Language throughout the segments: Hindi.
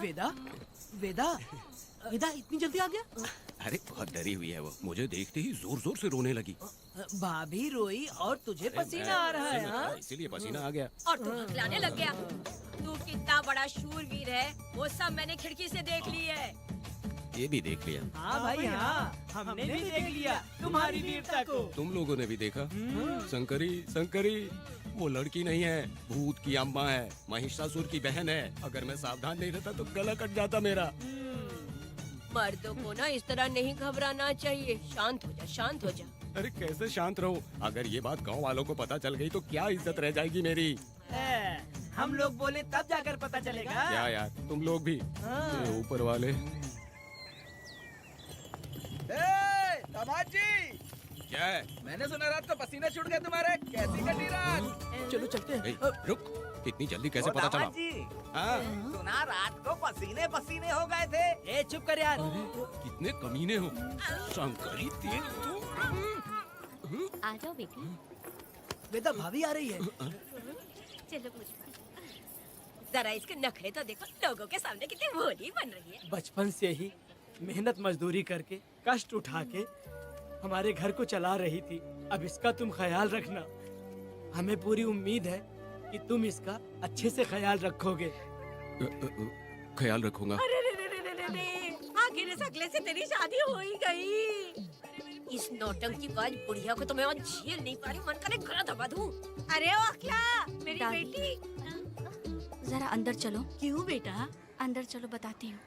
वेदा वेदा वेदा इतनी जल्दी आ गया? अरे बहुत डरी हुई है वो, मुझे देखते ही जोर जोर से रोने लगी। भाभी रोई और तुझे पसीना आ रहा है? हाँ? इसीलिए पसीना आ गया। और तू हकलाने लग गया। तू कितना बड़ा शूरवीर है वो सब मैंने खिड़की से देख ली है। ये भी देख लिया। हाँ भाई हाँ, हमने भी देख लिया तुम्हारी वीरता को। तुम लोगों ने भी देखा? शंकरी शंकरी वो लड़की नहीं है, भूत की अम्मा है, महिषासुर की बहन है। अगर मैं सावधान नहीं रहता तो गला कट जाता मेरा। मर्दों को ना इस तरह नहीं घबराना चाहिए। शांत हो जा, शांत हो जा। अरे कैसे शांत रहूं? अगर ये बात गांव वालों को पता चल गई तो क्या इज्जत रह जाएगी मेरी। हम लोग बोले तब जाकर पता चलेगा। क्या यार, तुम लोग भी। ये ऊपर वाले। दामाद जी, क्या है? मैंने सुना रात को पसीने छूट गए तुम्हारे। कैसी कटी रात? चलो चलते हैं। ए, रुक, इतनी जल्दी कैसे पता चला? दामाद जी, हाँ? सुना रात को पसीने पसीने हो गए थे। ए चुप कर यार। कितने कमीने हो शंकरी तेल तू। आ जाओ बेटी। वेदा भाभी आ रही है। चलो पूछ। जरा इसके नखरे तो देखो, लोगों के सामने कितनी भोली बन रही है। बचपन से ही मेहनत मजदूरी करके कष्ट उठा के हमारे घर को चला रही थी। अब इसका तुम ख्याल रखना। हमें पूरी उम्मीद है कि तुम इसका अच्छे से ख्याल रखोगे। ख्याल रखूंगा। अरे रे रे रे रे रे, आखिर इस अगले से तेरी शादी हो ही गई। इस नौटंकी बाज बुढ़िया को तो मैं आज झेल नहीं पा रही। मन करे गला दबा दूं। अरे ओ अखला, मेरी दादी। बेटी। जरा अंदर चलो। क्यों बेटा? अंदर चलो, बताती हूँ।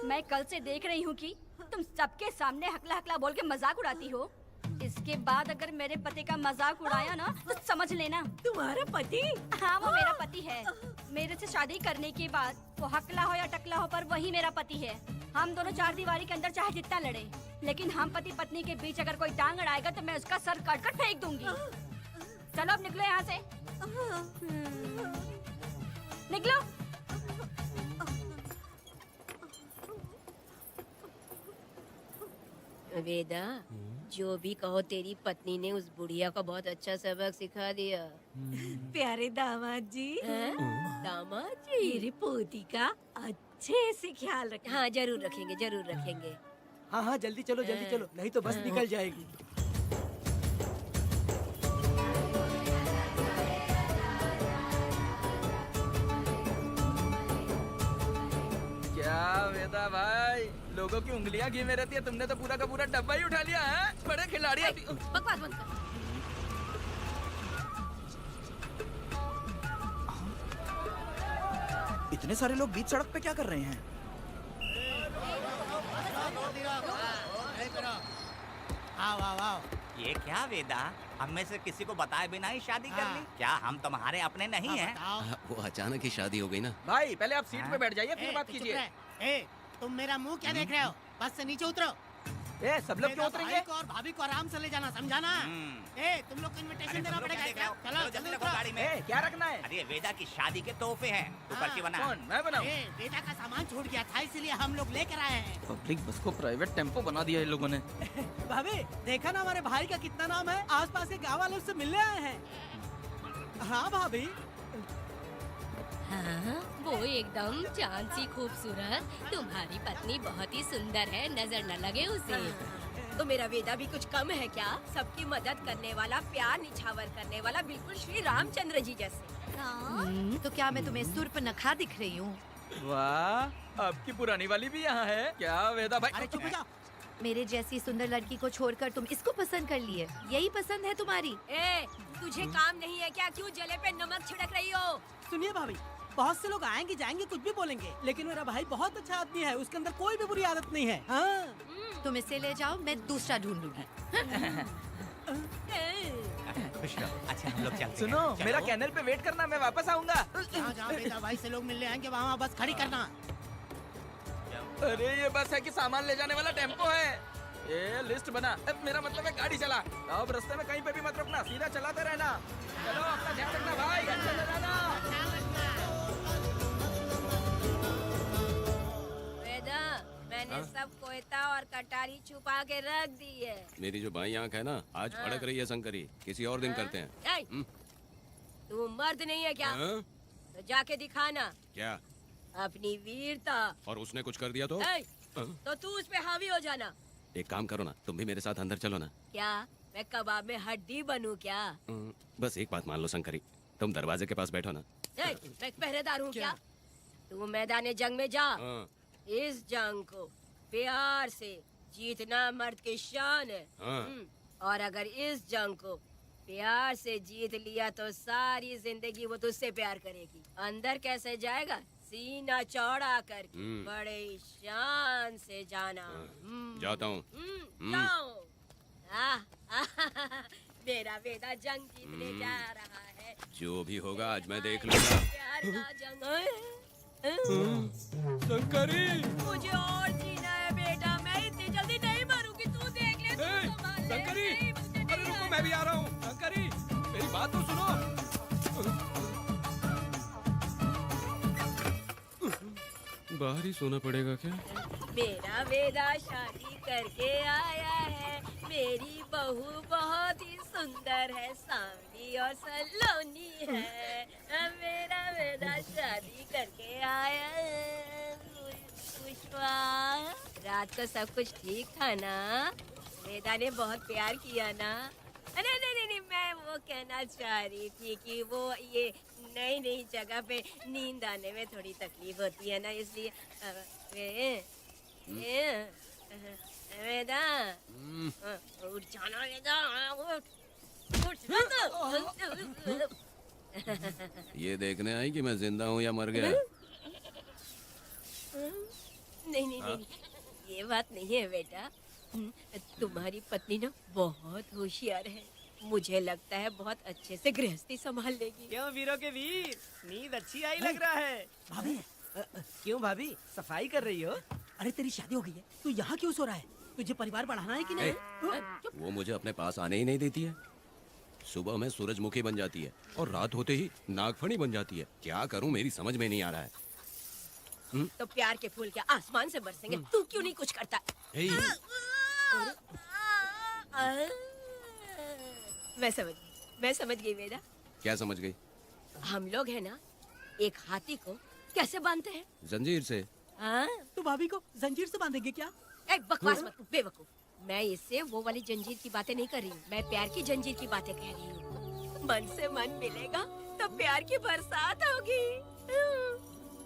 मैं कल से देख रही हूँ कि तुम सबके सामने हकला हकला बोल के मजाक उड़ाती हो। इसके बाद अगर मेरे पति का मजाक उड़ाया ना तो समझ लेना। तुम्हारा पति? हाँ, वो मेरा पति है। मेरे से शादी करने के बाद वो हकला हो या टकला हो, पर वही मेरा पति है। हम दोनों चार दीवारी के अंदर चाहे जितना लड़े, लेकिन हम पति पत्नी के बीच अगर कोई टांग अड़ाएगा तो मैं उसका सर काट कर फेंक दूंगी। चलो अब निकलो यहाँ से। निकलो। वेदा, जो भी कहो तेरी पत्नी ने उस बुढ़िया को बहुत अच्छा सबक सिखा दिया। प्यारे दामाद जी। दामाद जी, मेरी पोती का अच्छे से ख्याल रखें। हाँ जरूर रखेंगे, जरूर रखेंगे। हाँ हाँ जल्दी चलो जल्दी चलो, नहीं तो बस निकल जाएगी। क्या वेदा भाई, लोगों की उंगलियां घी में रहती है। तुमने तो पूरा का पूरा डब्बा ही उठा लिया है। बड़े खिलाड़ी। बकवास बंद कर। इतने सारे लोग बीच सड़क पे क्या कर रहे हैं? आओ आओ आओ। ये क्या वेदा, हम में से किसी को बताए बिना ही शादी कर ली? क्या हम तुम्हारे अपने नहीं हैं? वो अचानक ही शादी हो गई ना। भाई पहले आप सीट पे बैठ जाइए, फिर बात कीजिए। तुम मेरा मुंह क्या देख रहे हो? बस से नीचे उतरो। ए, सब लोग क्यों उतरेंगे? और भाभी को आराम से ले जाना, समझाना? तुम लोग को इनविटेशन देना पड़ेगा। चलो जल्दी उतरो। गाड़ी में। ए, क्या रखना है? अरे वेदा की शादी के तोहफे हैं, तू पर्ची बना। कौन, मैं बनाऊं? बेटा का सामान छूट गया था, इसीलिए हम लोग लेकर आए हैं। पब्लिक बस को प्राइवेट टेम्पो बना दिया इन लोगों ने। भाभी देखा ना हमारे भाई का कितना नाम है। आसपास के गाँव वालों से मिलने आए हैं। हाँ भाभी। हाँ, वो एकदम चांद सी खूबसूरत। तुम्हारी पत्नी बहुत ही सुंदर है, नजर न लगे उसे। तो मेरा वेदा भी कुछ कम है क्या? सबकी मदद करने वाला, प्यार निछावर करने वाला, बिल्कुल श्री रामचंद्र जी जैसे। तो क्या मैं तुम्हें सूर्पनखा दिख रही हूँ? वाह, आपकी पुरानी वाली भी यहाँ है क्या वेदा भाई? अरे चुप हो जाओ। मेरे जैसी सुंदर लड़की को छोड़कर तुम इसको पसंद कर लिए, यही पसंद है तुम्हारी? ए, तुझे काम नहीं है क्या? क्यों जले पे नमक छिड़क रही हो? सुनिए भाभी, बहुत से लोग आएंगे जाएंगे कुछ भी बोलेंगे, लेकिन मेरा भाई बहुत अच्छा आदमी है। उसके अंदर कोई भी बुरी आदत नहीं है। हाँ। तुम इसे ले जाओ, मैं दूसरा ढूंढूंगी। खुश रहो। अच्छा हम लोग चलते हैं। सुनो, चलो। मेरा कैनल पे वेट करना, मैं वापस आऊंगा। जहाँ जहाँ बेटा भाई से लोग मिलने आएंगे वहाँ बस खड़ी करना। अरे ये बस है कि सामान ले जाने वाला टेम्पो है। ये लिस्ट बना। अब मेरा मतलब है गाड़ी चला। अब रास्ते में कहीं पे भी मत रुकना, सीधा चलाते रहना। चलो अपना ध्यान रखना भाई, अच्छे से जाना। वेदा, मैंने सब कोयता और कटारी छुपा के रख दी है। मेरी जो बाई आंख है ना आज फड़क रही है शंकरी, किसी और दिन करते हैं। ए, तू मर्द नहीं है क्या? हाँ? तो जाके दिखाना क्या? अपनी वीरता। और उसने कुछ कर दिया तो? ए, हाँ? तो तू उस पे हावी हो जाना। एक काम करो ना, तुम भी मेरे साथ अंदर चलो ना। क्या मैं कबाब में हड्डी बनूं क्या? बस एक बात मान लो शंकरी, तुम दरवाजे के पास बैठो ना। ए, मैं पहरेदार हूँ क्या? तू मैदान जंग में जा। हाँ। इस जंग को प्यार से जीतना मर्द की शान है। हाँ। और अगर इस जंग को प्यार से जीत लिया तो सारी जिंदगी वो तुझसे प्यार करेगी। अंदर कैसे जाएगा? सीना चौड़ा करके बड़े शान से जाना। जाता हूँ। जाओ। मेरा बेटा जंग जीतने जा रहा है। जो भी होगा आज मैं देख लूंगा। प्यार का जंग। शंकरी, मुझे और जीना है बेटा, मैं इतनी जल्दी नहीं मरूंगी। तू देख ले, तू संभाल ले। शंकरी, नहीं, मुझे नहीं अरे रुको, आना। मैं भी आ रहा हूँ। शंकरी, मेरी बात तो सुनो। बाहर ही सोना पड़ेगा क्या? मेरा बेटा शादी करके आया है। मेरी बहू बहुत ही सुंदर है, सांवली और सलोनी है। मेरा बेटा शादी करके आया है। पुष्पा, रात को सब कुछ ठीक था ना? वेदा ने बहुत प्यार किया ना? नहीं नहीं नहीं, मैं वो कहना चाह रही थी कि वो ये नई नई जगह पे नींद आने में थोड़ी तकलीफ होती है ना, इसलिए वेदा उठ जाना। वेदा उठ ना तो। ये देखने आई कि मैं जिंदा हूँ या मर गया? नहीं नहीं नहीं, ये बात नहीं है बेटा। तुम्हारी पत्नी ना बहुत होशियार है। मुझे लगता है बहुत अच्छे से गृहस्थी संभाल लेगी। क्यों वीरों के वीर, नींद अच्छी आई लग रहा है। भाभी क्यों भाभी, सफाई कर रही हो? अरे तेरी शादी हो गई है, तू यहाँ क्यों सो रहा है? तुझे परिवार बढ़ाना है कि नहीं? वो मुझे अपने पास आने ही नहीं देती है। सुबह में सूरजमुखी बन जाती है और रात होते ही नागफनी बन जाती है। क्या करूं, मेरी समझ में नहीं आ रहा है। तो प्यार के फूल क्या आसमान से बरसेंगे? तू क्यों नहीं कुछ करता? मैं समझ गई बेटा। क्या समझ गई? हम लोग है ना, एक हाथी को कैसे बांधते हैं? जंजीर से। हाँ? तू भाभी को जंजीर से बांधेंगे क्या? एक बकवास मत कर, बेवकूफ। मैं इससे वो वाली जंजीर की बातें नहीं कर रही हूँ, मैं प्यार की जंजीर की बातें कह रही हूँ। मन से मन मिलेगा तो प्यार की बरसात होगी।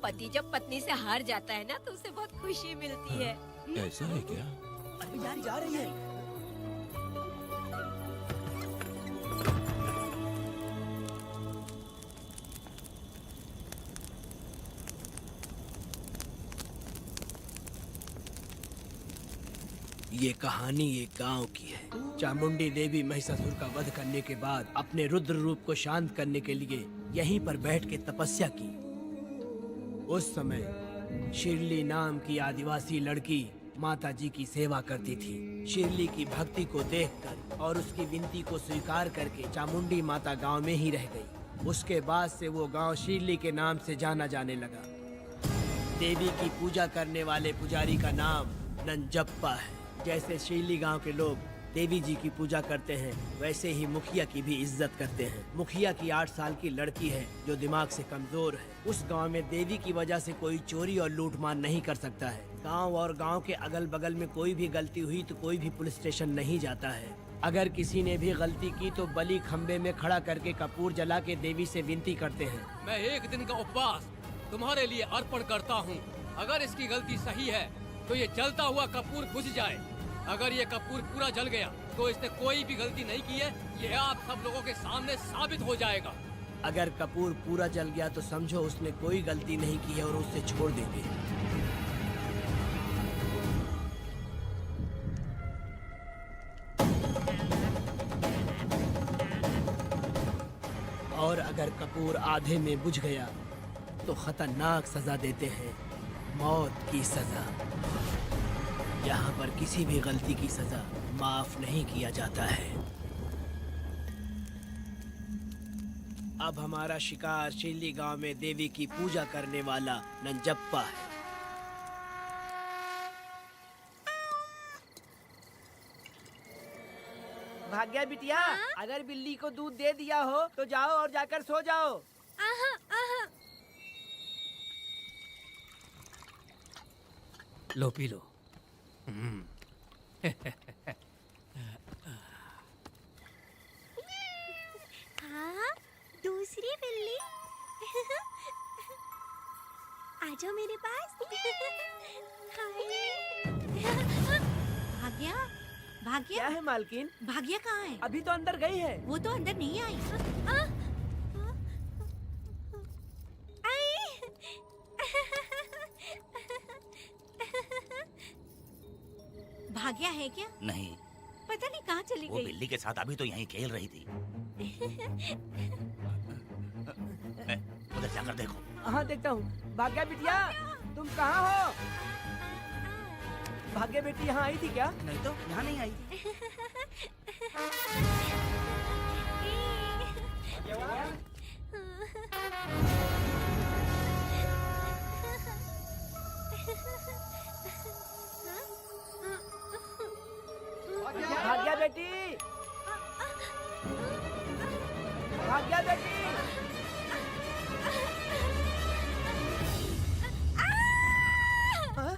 पति जब पत्नी से हार जाता है ना तो उसे बहुत खुशी मिलती है। ऐसा है क्या? अरे यार जा रही है। ये कहानी एक गांव की है। चामुंडी देवी महिषासुर का वध करने के बाद अपने रुद्र रूप को शांत करने के लिए यहीं पर बैठ के तपस्या की। उस समय शिरली नाम की आदिवासी लड़की माता जी की सेवा करती थी। शिरली की भक्ति को देखकर और उसकी विनती को स्वीकार करके चामुंडी माता गांव में ही रह गई। उसके बाद से वो गांव शिरली के नाम से जाना जाने लगा। देवी की पूजा करने वाले पुजारी का नाम नंजप्पा है। जैसे शिरली गांव के लोग देवी जी की पूजा करते हैं, वैसे ही मुखिया की भी इज्जत करते हैं। मुखिया की 8 साल की लड़की है जो दिमाग से कमजोर है। उस गांव में देवी की वजह से कोई चोरी और लूटमार नहीं कर सकता है। गांव और गांव के अगल बगल में कोई भी गलती हुई तो कोई भी पुलिस स्टेशन नहीं जाता है। अगर किसी ने भी गलती की तो बलि खम्बे में खड़ा करके कपूर जला के देवी से विनती करते हैं। मैं 1 दिन का उपवास तुम्हारे लिए अर्पण करता हूँ। अगर इसकी गलती सही है तो ये जलता हुआ कपूर बुझ जाए। अगर ये कपूर पूरा जल गया तो इसने कोई भी गलती नहीं की है, ये आप सब लोगों के सामने साबित हो जाएगा। अगर कपूर पूरा जल गया तो समझो उसने कोई गलती नहीं की है और उसे छोड़ देंगे। और अगर कपूर आधे में बुझ गया तो खतरनाक सजा देते हैं, मौत की सजा। यहाँ पर किसी भी गलती की सजा माफ नहीं किया जाता है। अब हमारा शिकार शिरली गांव में देवी की पूजा करने वाला नंजप्पा है। भाग्या बिटिया, अगर बिल्ली को दूध दे दिया हो तो जाओ और जाकर सो जाओ। आहा, आहा। लो पी लो। हाँ, दूसरी बिल्ली। आ जाओ मेरे पास। भाग्या, भाग्या, क्या है मालकिन? भाग्या कहाँ है? अभी तो अंदर गई है। वो तो अंदर नहीं आई। भाग्या है क्या? नहीं, पता नहीं कहाँ चली वो गई। बिल्ली के साथ अभी तो यहीं खेल रही थी। उधर जाकर देखो। हाँ देखता हूँ। भाग्या बिटिया, तुम कहाँ हो? भाग्या बेटी यहाँ आई थी क्या? नहीं तो यहाँ नहीं आई। भाग्या बेटी, भाग्या बेटी। हाँ?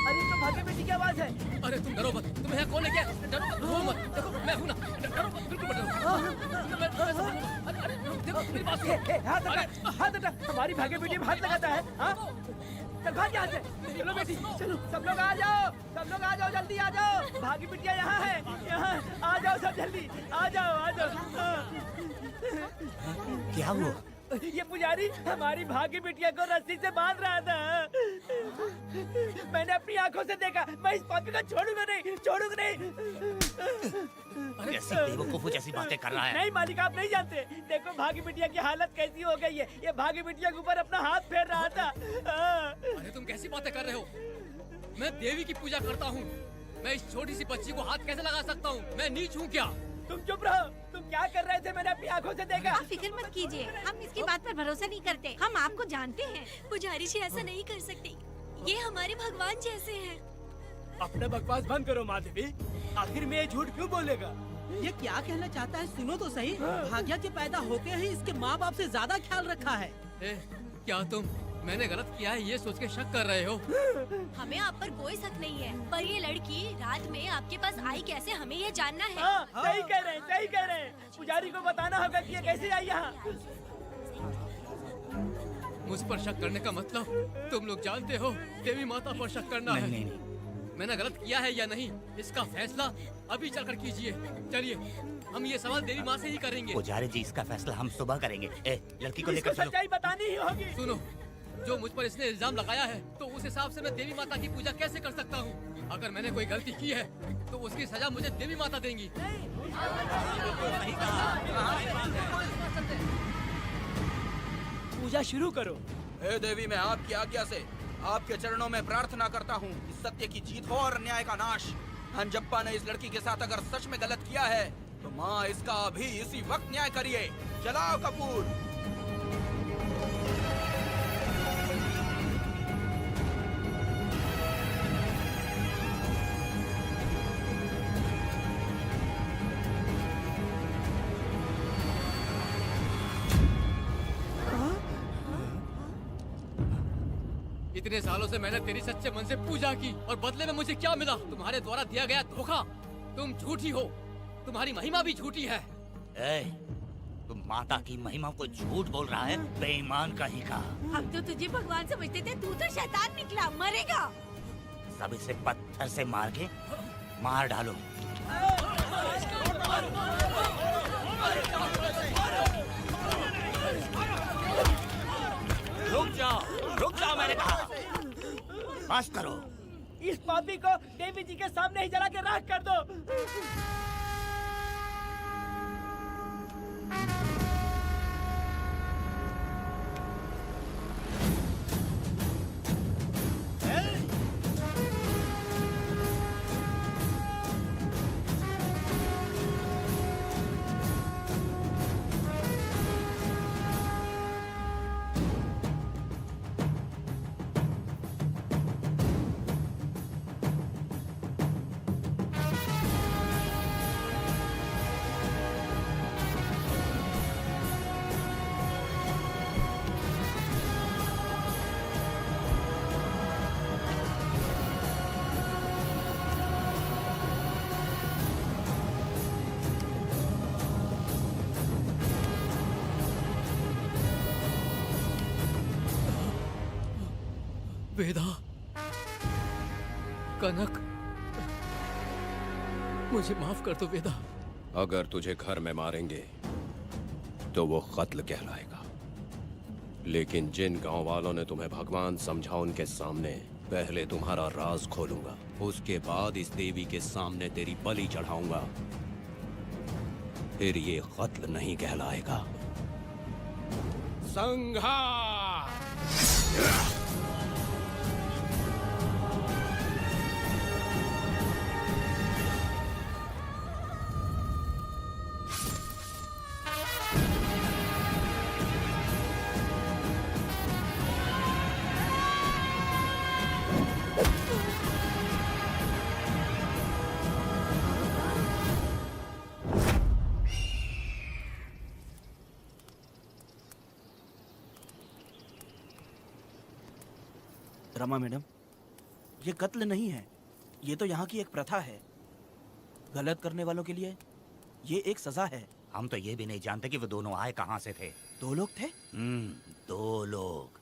अरे तो भाग्या बेटी की आवाज है। अरे तुम डरो मत, तुम यहाँ कौन है क्या? डरो मत, रो मत, देखो मैं हूँ ना, डरो मत, बिल्कुल मत डरो। मैं सब हूँ। अरे देखो मेरी बात सुनो। हाथ हटा, हाथ हटा। हमारी भाग्य बेटी में हाथ लगाता है। हाँ? चल भाग यहाँ से। चलो बेटी, चलो सब लोग आ जाओ, सब लोग आ जाओ, जल्दी आ जाओ। भाग्य बिटिया यहाँ है, यहाँ आ जाओ सब जल्दी, आ जाओ, आ जाओ। क्या हुआ? ये पुजारी हमारी भाग्य बिटिया को रस्सी से बांध रहा था। मैंने अपनी आंखों से देखा। मैं इस पापी को छोड़ूंगा नहीं, छोड़ूंगा नहीं। ऐसी बेवकूफों जैसी बातें कर रहा है। नहीं मालिक, आप नहीं जानते। देखो भाग्य बिटिया की हालत कैसी हो गई है। ये भाग्य बिटिया के ऊपर अपना हाथ फेर रहा था। अरे तुम कैसी बातें कर रहे हो? मैं देवी की पूजा करता हूँ। मैं इस छोटी सी बच्ची को हाथ कैसे लगा सकता हूँ? मैं नीच हूँ क्या? तुम चुप रहो। तुम क्या कर रहे थे? मैंने अपनी आंखों से देखा। आप फिक्र मत कीजिए, हम इसकी बात पर भरोसा नहीं करते। हम आपको जानते हैं। पुजारी जी ऐसा नहीं कर सकती। ये हमारे भगवान जैसे हैं। अपना बकवास बंद करो माधवी। आखिर में ये झूठ क्यों बोलेगा? ये क्या कहना चाहता है? सुनो तो सही। भाग्या के पैदा होते ही इसके माँ बाप से ज्यादा ख्याल रखा है। क्या तुम मैंने गलत किया है ये सोच के शक कर रहे हो? हमें आप पर कोई शक नहीं है, पर ये लड़की रात में आपके पास आई कैसे, हमें ये जानना है। हाँ, सही कह रहे हैं, सही कह रहे हैं। पुजारी को बताना होगा कि ये कैसे आई यहाँ। मुझ पर शक करने का मतलब तुम लोग जानते हो देवी माता पर शक करना है। नहीं, नहीं। मैंने गलत किया है या नहीं, इसका फैसला अभी चलकर कीजिए। चलिए हम ये सवाल देवी माँ से ही करेंगे। पुजारी जी, इसका फैसला हम सुबह करेंगे। लड़की को लेकर चलो। सच्चाई बतानी ही होगी। सुनो, जो मुझ पर इसने इल्जाम लगाया है तो उस हिसाब से मैं देवी माता की पूजा कैसे कर सकता हूँ? अगर मैंने कोई गलती की है तो उसकी सजा मुझे देवी माता देंगी। पूजा शुरू करो। हे देवी, मैं आपकी आज्ञा से आपके चरणों में प्रार्थना करता हूँ कि सत्य की जीत हो और न्याय का नाश। हंजप्पा ने इस लड़की के साथ अगर सच में गलत किया है तो माँ इसका अभी इसी वक्त न्याय करिए। जलाओ कपूर। इतने सालों से मैंने तेरी सच्चे मन से पूजा की और बदले में मुझे क्या मिला? तुम्हारे द्वारा दिया गया धोखा। तुम झूठी हो, तुम्हारी महिमा भी झूठी है। तुम माता की महिमा को झूठ बोल रहा है, बेईमान कहीं का। हम तो तुझे भगवान समझते थे, तू तो शैतान निकला, मरेगा। सब इसे पत्थर से मार के मार डालो। रुक जाओ मैंने कहा। बस करो। इस पापी को देवी जी के सामने ही जला के राख कर दो। वेदा, कनक, मुझे माफ कर दो वेदा। अगर तुझे घर में मारेंगे तो वो कत्ल कहलाएगा, लेकिन जिन गांव वालों ने तुम्हें भगवान समझा उनके सामने पहले तुम्हारा राज खोलूंगा, उसके बाद इस देवी के सामने तेरी बलि चढ़ाऊंगा, फिर ये कत्ल नहीं कहलाएगा। संहार! रमा मैडम, ये कत्ल नहीं है, ये तो यहाँ की एक प्रथा है। गलत करने वालों के लिए ये एक सजा है। हम तो ये भी नहीं जानते कि वो दोनों आए कहाँ से थे। 2 लोग थे? 2 लोग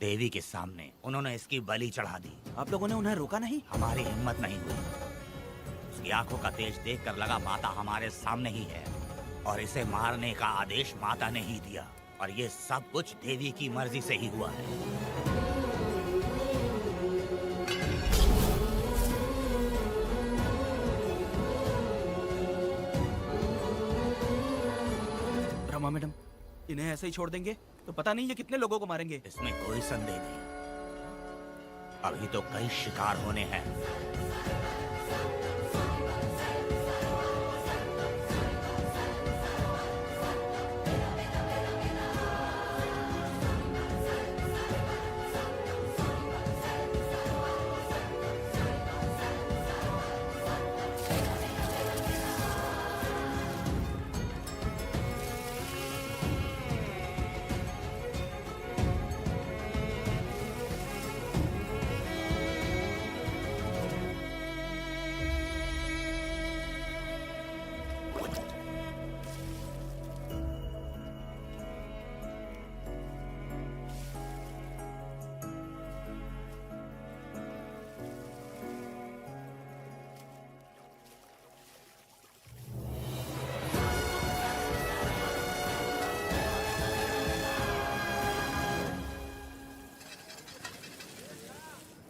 देवी के सामने, उन्होंने इसकी बलि चढ़ा दी। आप लोगों ने उन्हें रोका नहीं? हमारी हिम्मत नहीं हुई। उसकी आंखों का तेज देखकर लगा माता हमारे सामने ही है, और इसे मारने का आदेश माता ने ही दिया, और ये सब कुछ देवी की मर्जी से ही हुआ है। रमा मैडम, इन्हें ऐसे ही छोड़ देंगे तो पता नहीं ये कितने लोगों को मारेंगे। इसमें कोई संदेह नहीं, अभी तो कई शिकार होने हैं।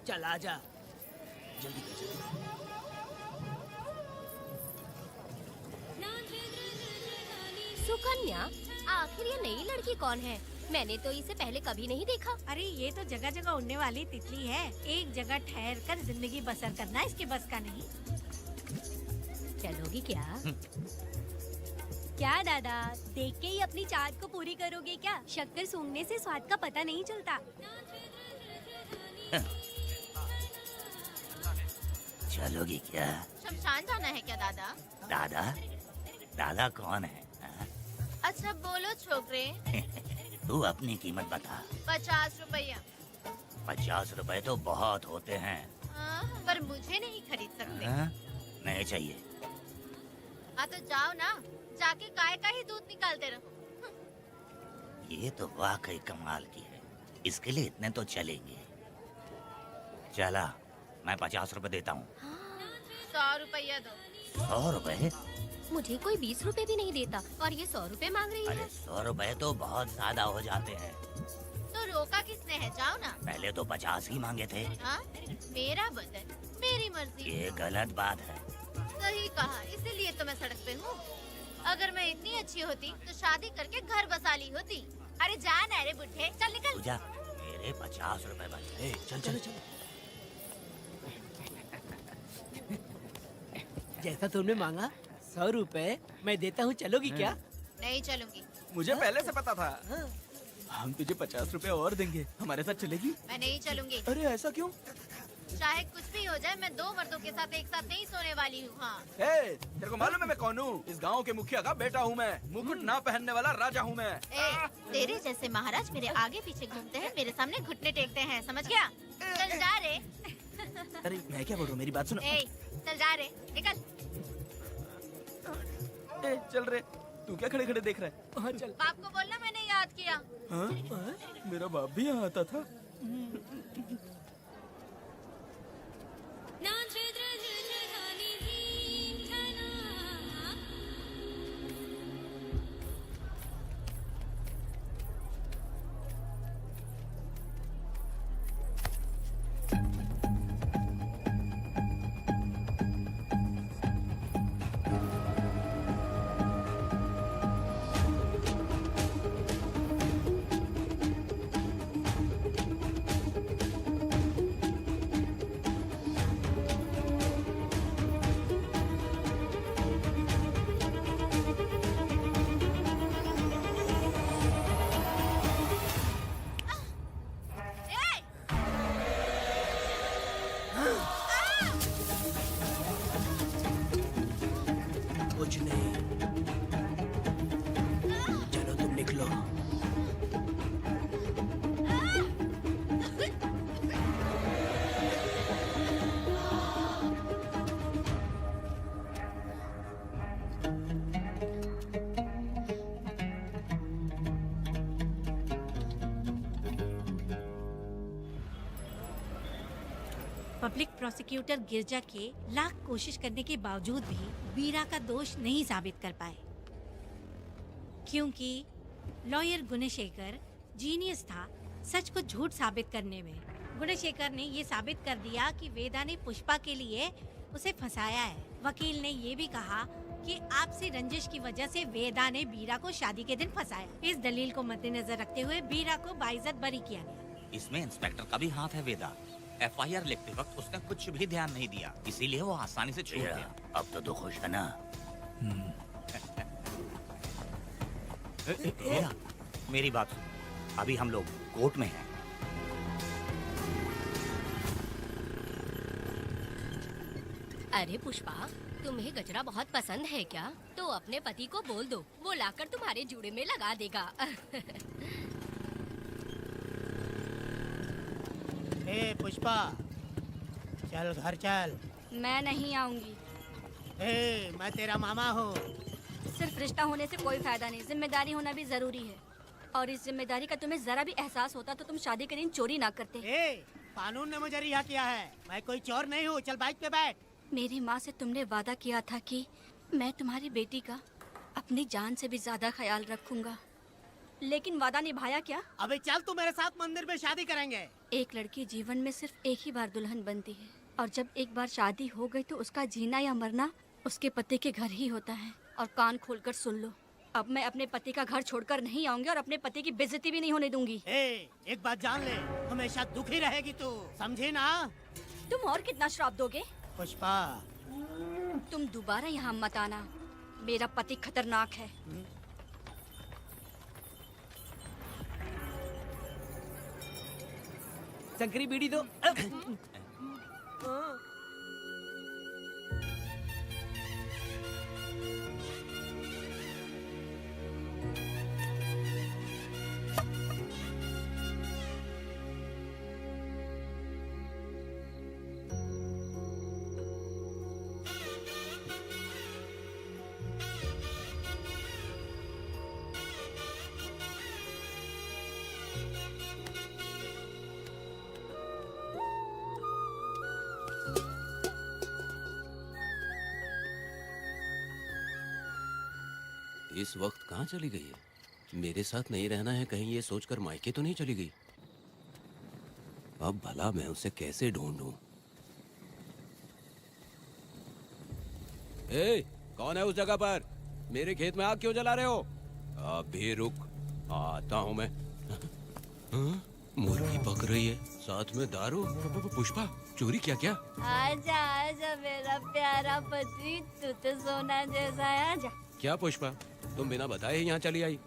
चल आजा, जल्दी कर जल्दी। सुकन्या, आखिर ये नई लड़की कौन है? मैंने तो इसे पहले कभी नहीं देखा। अरे ये तो जगह जगह उड़ने वाली तितली है। एक जगह ठहर कर जिंदगी बसर करना इसके बस का नहीं। चलोगी क्या? क्या दादा, देख के ही अपनी चाहत को पूरी करोगे क्या? शक्कर सूंघने से स्वाद का पता नहीं चलता। चलोगी क्या? शमशान जाना है क्या दादा? दादा? दादा कौन है? अच्छा बोलो छोकरे। तू अपनी कीमत बता। 50 रुपया। 50 रुपए तो बहुत होते हैं। पर मुझे नहीं खरीद सकते। नहीं चाहिए। हाँ तो जाओ ना, जाके गाय का ही दूध निकालते रहो। ये तो वाकई कमाल की है, इसके लिए इतने तो चलेंगे। चला, मैं 50 रुपए देता हूँ। 100 रुपया दो। 100 रुपए? मुझे कोई 20 रुपए भी नहीं देता और ये 100 रुपए मांग रही है। अरे 100 रुपए तो बहुत ज्यादा हो जाते हैं। तो रोका किसने है? जाओ ना। पहले तो 50 ही मांगे थे। हाँ? मेरा बदन, मेरी मर्जी। ये गलत बात है। सही कहा, इसीलिए तो मैं सड़क पे हूँ। अगर मैं इतनी अच्छी होती तो शादी करके घर बसा ली होती। अरे जा ना रे बुढ़े, चल निकल। पूजा, मेरे 50 रुपए बचे। चल चल चल। जैसा तुमने मांगा 100 रुपए मैं देता हूँ, चलोगी क्या? नहीं चलूंगी। मुझे पहले से पता था। हम तुझे 50 रुपए और देंगे, हमारे साथ चलेगी? मैं नहीं चलूंगी। अरे ऐसा क्यों? चाहे कुछ भी हो जाए, मैं 2 मर्दों के साथ एक साथ नहीं सोने वाली हूँ। हाँ। तेरे को मालूम है मैं कौन हूँ? इस गांव के मुखिया का बेटा हूँ मैं। मुकुट ना पहनने वाला राजा हूँ मैं। तेरे जैसे महाराज मेरे आगे पीछे घूमते हैं, मेरे सामने घुटने टेकते हैं, समझ गया? चल जा रे। अरे मैं क्या बोल रहा हूँ, मेरी बात सुनो। चल जा रे, निकल। चल रे, तू क्या खड़े खड़े देख रहा है? हाँ चल। बाप को बोलना मैंने याद किया। हाँ? मेरा बाप भी यहाँ आता था। कुछ नहीं, चलो तुम निकलो। पब्लिक प्रोसिक्यूटर गिरजा के लाख कोशिश करने के बावजूद भी वीरा का दोष नहीं साबित कर पाए, क्योंकि लॉयर गुणशेखर जीनियस था सच को झूठ साबित करने में। गुणशेखर ने ये साबित कर दिया कि वेदा ने पुष्पा के लिए उसे फंसाया है। वकील ने ये भी कहा कि आपसी रंजिश की वजह से वेदा ने वीरा को शादी के दिन फंसाया। इस दलील को मद्देनजर रखते हुए वीरा को बाइज्जत बरी किया गया। इसमें इंस्पेक्टर का भी हाथ है वेदा। एफआईआर लिखते वक्त उसने कुछ भी ध्यान नहीं दिया, इसीलिए वो आसानी से छूट गया। अब तो तू खुश है ना? मेरी बात सुन, अभी हम लोग कोर्ट में हैं। अरे पुष्पा, तुम्हें गजरा बहुत पसंद है क्या? तो अपने पति को बोल दो, वो लाकर तुम्हारे जूड़े में लगा देगा। ए पुष्पा, चल घर चल। मैं नहीं आऊंगी। ए, मैं तेरा मामा हूँ। सिर्फ रिश्ता होने से कोई फायदा नहीं, जिम्मेदारी होना भी जरूरी है। और इस जिम्मेदारी का तुम्हें जरा भी एहसास होता तो तुम शादी के दिन चोरी ना करते। ए, कानून ने मुझे रिहा किया है, मैं कोई चोर नहीं हूँ। चल बाइक पे बैठ। मेरी माँ से तुमने वादा किया था कि मैं तुम्हारी बेटी का अपनी जान से भी ज्यादा ख्याल रखूंगा, लेकिन वादा निभाया क्या? अबे चल, तू मेरे साथ मंदिर में शादी करेंगे। एक लड़की जीवन में सिर्फ एक ही बार दुल्हन बनती है, और जब एक बार शादी हो गई तो उसका जीना या मरना उसके पति के घर ही होता है। और कान खोलकर सुन लो, अब मैं अपने पति का घर छोड़कर नहीं आऊंगी और अपने पति की बेइज्जती भी नहीं होने दूंगी। एक बात जान ले, हमेशा दुखी रहेगी तू, समझी ना? तुम और कितना श्राप दोगे? पुष्पा, तुम दोबारा यहाँ मत आना, मेरा पति खतरनाक है। शंकरी बीड़ी दो। इस वक्त कहाँ चली गई है? मेरे साथ नहीं रहना है कहीं ये सोचकर मायके तो नहीं चली गई? अब भला मैं उसे कैसे ढूंढूं? ए, कौन है उस जगह पर? मेरे खेत में आग क्यों जला रहे हो? अभी रुक, आता हूँ मैं। हाँ? मुर्गी पक रही है, साथ में दारू। पुष्पा, चोरी क्या? क्या? आजा आजा मेरा प्यारा पति, तू तो सोना जैसा है। आजा। क्या पुष्पा, तुम बिना बताए ही यहाँ चली आई?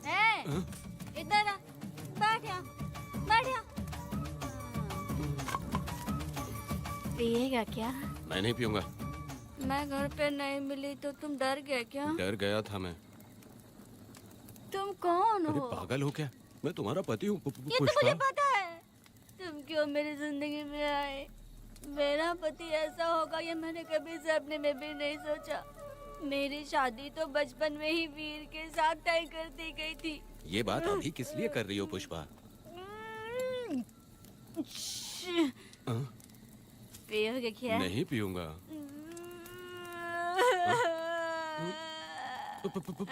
इधर आ, बैठ यहाँ, बैठ यहाँ। पिएगा क्या? मैं नहीं पीऊंगा। मैं घर पे नहीं मिली तो तुम डर गए क्या? डर गया था मैं। तुम कौन अरे हो? पागल हो क्या? मैं तुम्हारा पति हूँ। ये तो मुझे पता है। तुम क्यों मेरी जिंदगी में आए? मेरा पति ऐसा होगा ये मैंने कभी सपने में भी नहीं सोचा। मेरी शादी तो बचपन में ही वीर के साथ तय कर दी गई थी। ये बात अभी किस लिए कर रही हो पुष्पा? पियोगे क्या? नहीं पीऊंगा।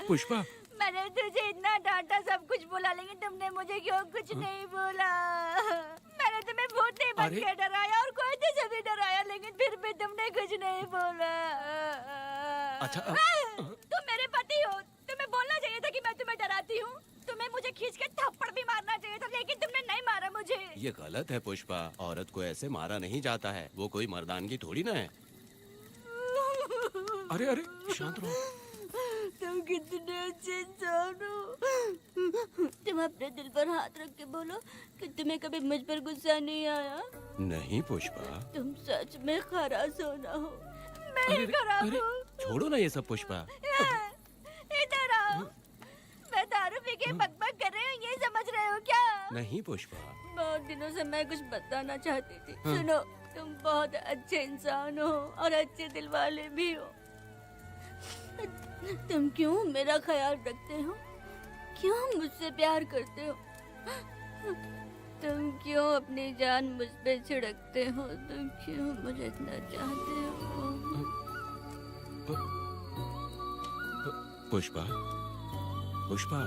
पुष्पा, मैंने तुझे इतना डांटा, सब कुछ बोला, लेकिन तुमने मुझे क्यों कुछ नहीं बोला? मैंने तुम्हें भूत नहीं बन के डराया और कोई तुझे भी डराया, लेकिन फिर भी तुमने कुछ नहीं बोला। अच्छा तुम मेरे पति हो, तुम्हें बोलना चाहिए था कि मैं तुम्हें डराती हूँ। तुम्हें मुझे खींच के थप्पड़ भी मारना चाहिए था, लेकिन तुमने नहीं मारा मुझे। ये गलत है पुष्पा, औरत को ऐसे मारा नहीं जाता है, वो कोई मर्दानगी थोड़ी ना है। अरे अरे शांत रहो। तुम कितने अच्छे इंसान हो। तुम अपने दिल पर हाथ रख के बोलो कि तुम्हें कभी मुझ पर गुस्सा नहीं आया। नहीं पुष्पा। तुम सच में खराब सोना हो। मैं खराब हूँ। छोड़ो ना ये सब पुष्पा। इधर आओ। मैं दारू पी के बकबक कर रही हूँ, ये समझ रहे हो क्या? नहीं पुष्पा। बहुत दिनों से मैं कुछ बताना चाहती थी। सुनो, तुम बहुत अच्छे इंसान हो और अच्छे दिल वाले भी हो। तुम क्यों मेरा ख्याल रखते हो? क्यों मुझसे प्यार करते हो? तुम क्यों अपनी जान मुझ पे छिड़कते हो? तुम क्यों मुझे इतना चाहते हो? पुष्पा, पुष्पा,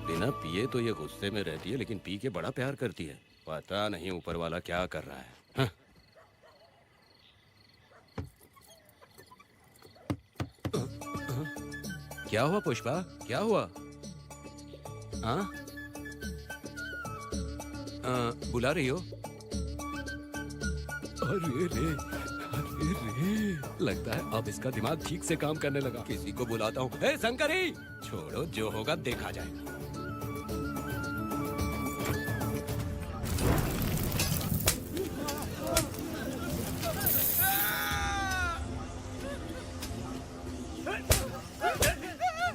बिना पिए तो ये गुस्से में रहती है, लेकिन पी के बड़ा प्यार करती है। पता नहीं ऊपर वाला क्या कर रहा है। हाँ? क्या हुआ पुष्पा, क्या हुआ? हाँ? बुला रही हो? अरे रे, लगता है अब इसका दिमाग ठीक से काम करने लगा। किसी को बुलाता हूँ। हे शंकरी, छोड़ो, जो होगा देखा जाएगा।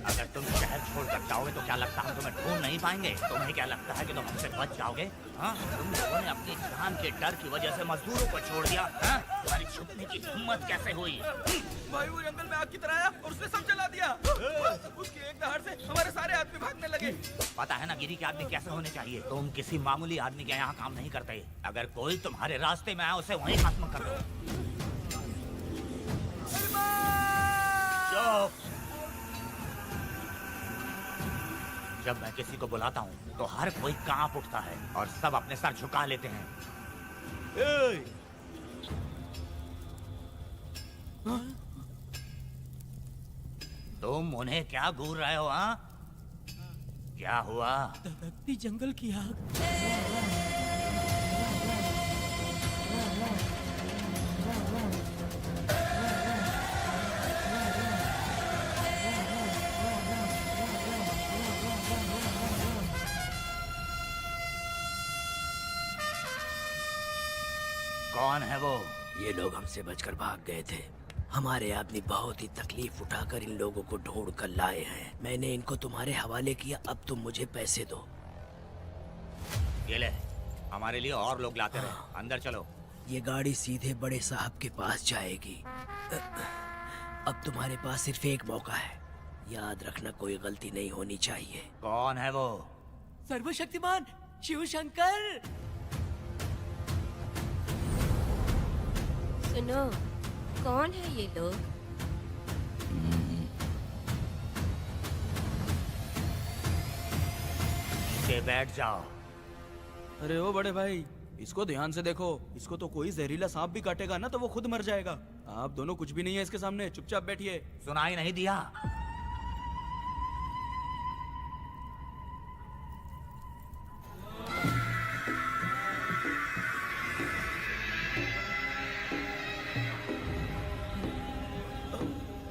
अगर तुम शहर छोड़कर जाओगे तो क्या लगता है तुम्हें ढूंढ नहीं पाएंगे? तुम्हें क्या लगता है कि तुम हमसे बच जाओगे? हाँ? तुम लोगों ने अपनी जान के डर की वजह से मजदूरों को छोड़ दिया। हाँ? तुम्हारी छुपने की हिम्मत कैसे हुई? भाई वो जंगल में आग की तरह आया और उसने सब जला दिया। उसकी एक दहाड़ से हमारे सारे आदमी भागने लगे। पता है ना गिरी के आदमी कैसे होने चाहिए? तुम किसी मामूली आदमी के यहाँ काम नहीं करते। अगर कोई तुम्हारे रास्ते में आया उसे वहीं खत्म कर दो। चुप! जब मैं किसी को बुलाता हूँ तो हर कोई कांप उठता है और सब अपने सर झुका लेते हैं। तुम उन्हें क्या घूर रहे हो? हाँ? क्या हुआ? धधकती जंगल की आग। कौन है वो? ये लोग हमसे बचकर भाग गए थे। हमारे आदमी बहुत ही तकलीफ उठाकर इन लोगों को ढूंढ कर लाए हैं। मैंने इनको तुम्हारे हवाले किया, अब तुम मुझे पैसे दो। ये ले, हमारे लिए और लोग लाते रहे। अंदर चलो। ये गाड़ी सीधे बड़े साहब के पास जाएगी। अब तुम्हारे पास सिर्फ एक मौका है, याद रखना कोई गलती नहीं होनी चाहिए। कौन है वो? सर्वशक्तिमान शिव शंकर। सुनो, कौन है ये लोग? नीचे बैठ जाओ। अरे ओ बड़े भाई, इसको ध्यान से देखो। इसको तो कोई जहरीला सांप भी काटेगा ना तो वो खुद मर जाएगा। आप दोनों कुछ भी नहीं है इसके सामने, चुपचाप बैठिए। सुनाई नहीं दिया?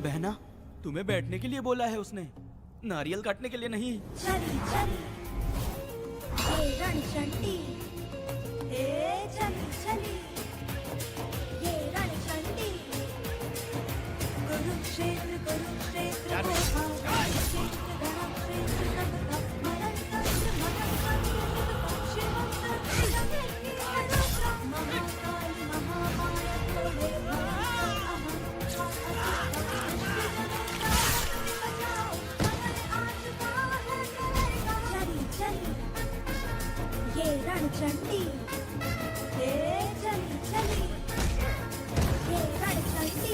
बहना, तुम्हें बैठने के लिए बोला है उसने, नारियल काटने के लिए नहीं। चली चली ये रणचंडी, चली चली ये रणचंडी। कुरुक्षेत्र कुरुक्षेत्र महाकाली महामाया रणचंडी हे चली चली हे रणचंडी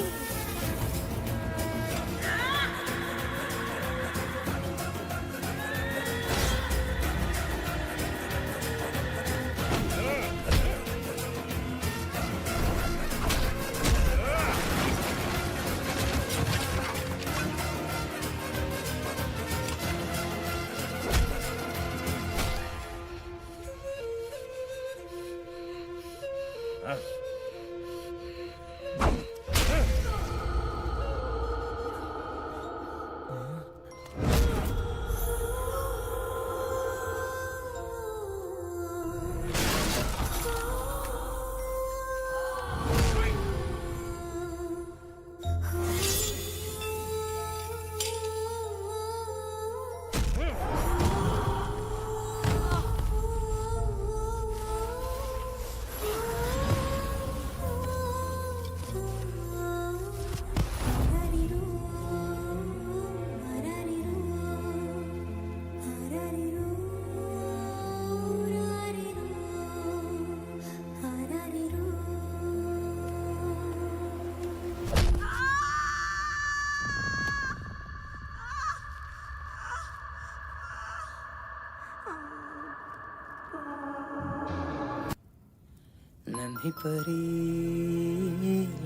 नन्ही परी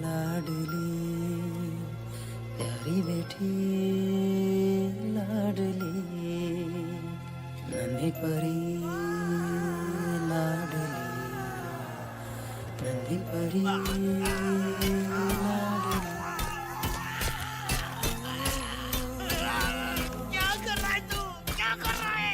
लाडली प्यारी बेटी लाडली नन्ही परी लाडली नन्ही परी लाडली क्या कर रहा है तू? क्या कर रहा है?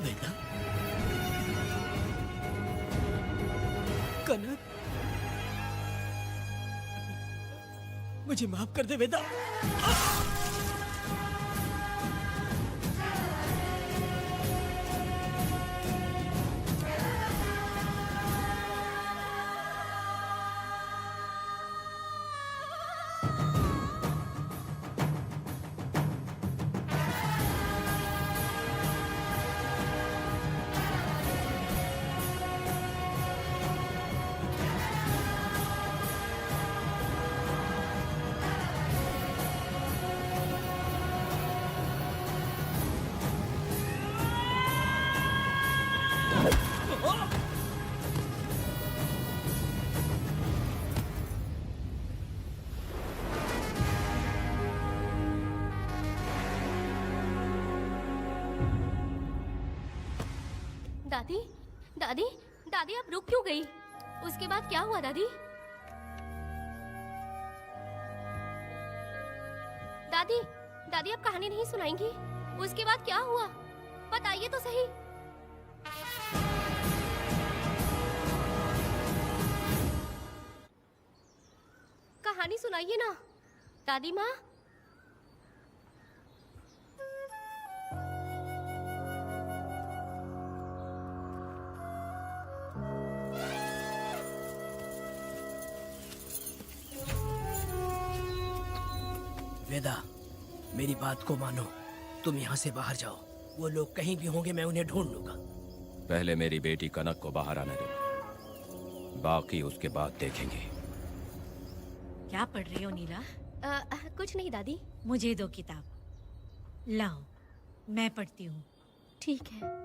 वेदा, कनक, मुझे माफ कर दे वेदा। दादी दादी दादी आप रुक क्यों गई? उसके बाद क्या हुआ दादी? दादी दादी आप कहानी नहीं सुनाएंगी? उसके बाद क्या हुआ बताइए तो सही। कहानी सुनाइए ना दादी माँ। वेदा, मेरी बात को मानो, तुम यहाँ से बाहर जाओ। वो लोग कहीं भी होंगे, मैं उन्हें ढूंढ लूंगा। पहले मेरी बेटी कनक को बाहर आने दो, बाकी उसके बाद देखेंगे। क्या पढ़ रही हो नीला? कुछ नहीं दादी। मुझे दो किताब लाओ, मैं पढ़ती हूँ। ठीक है।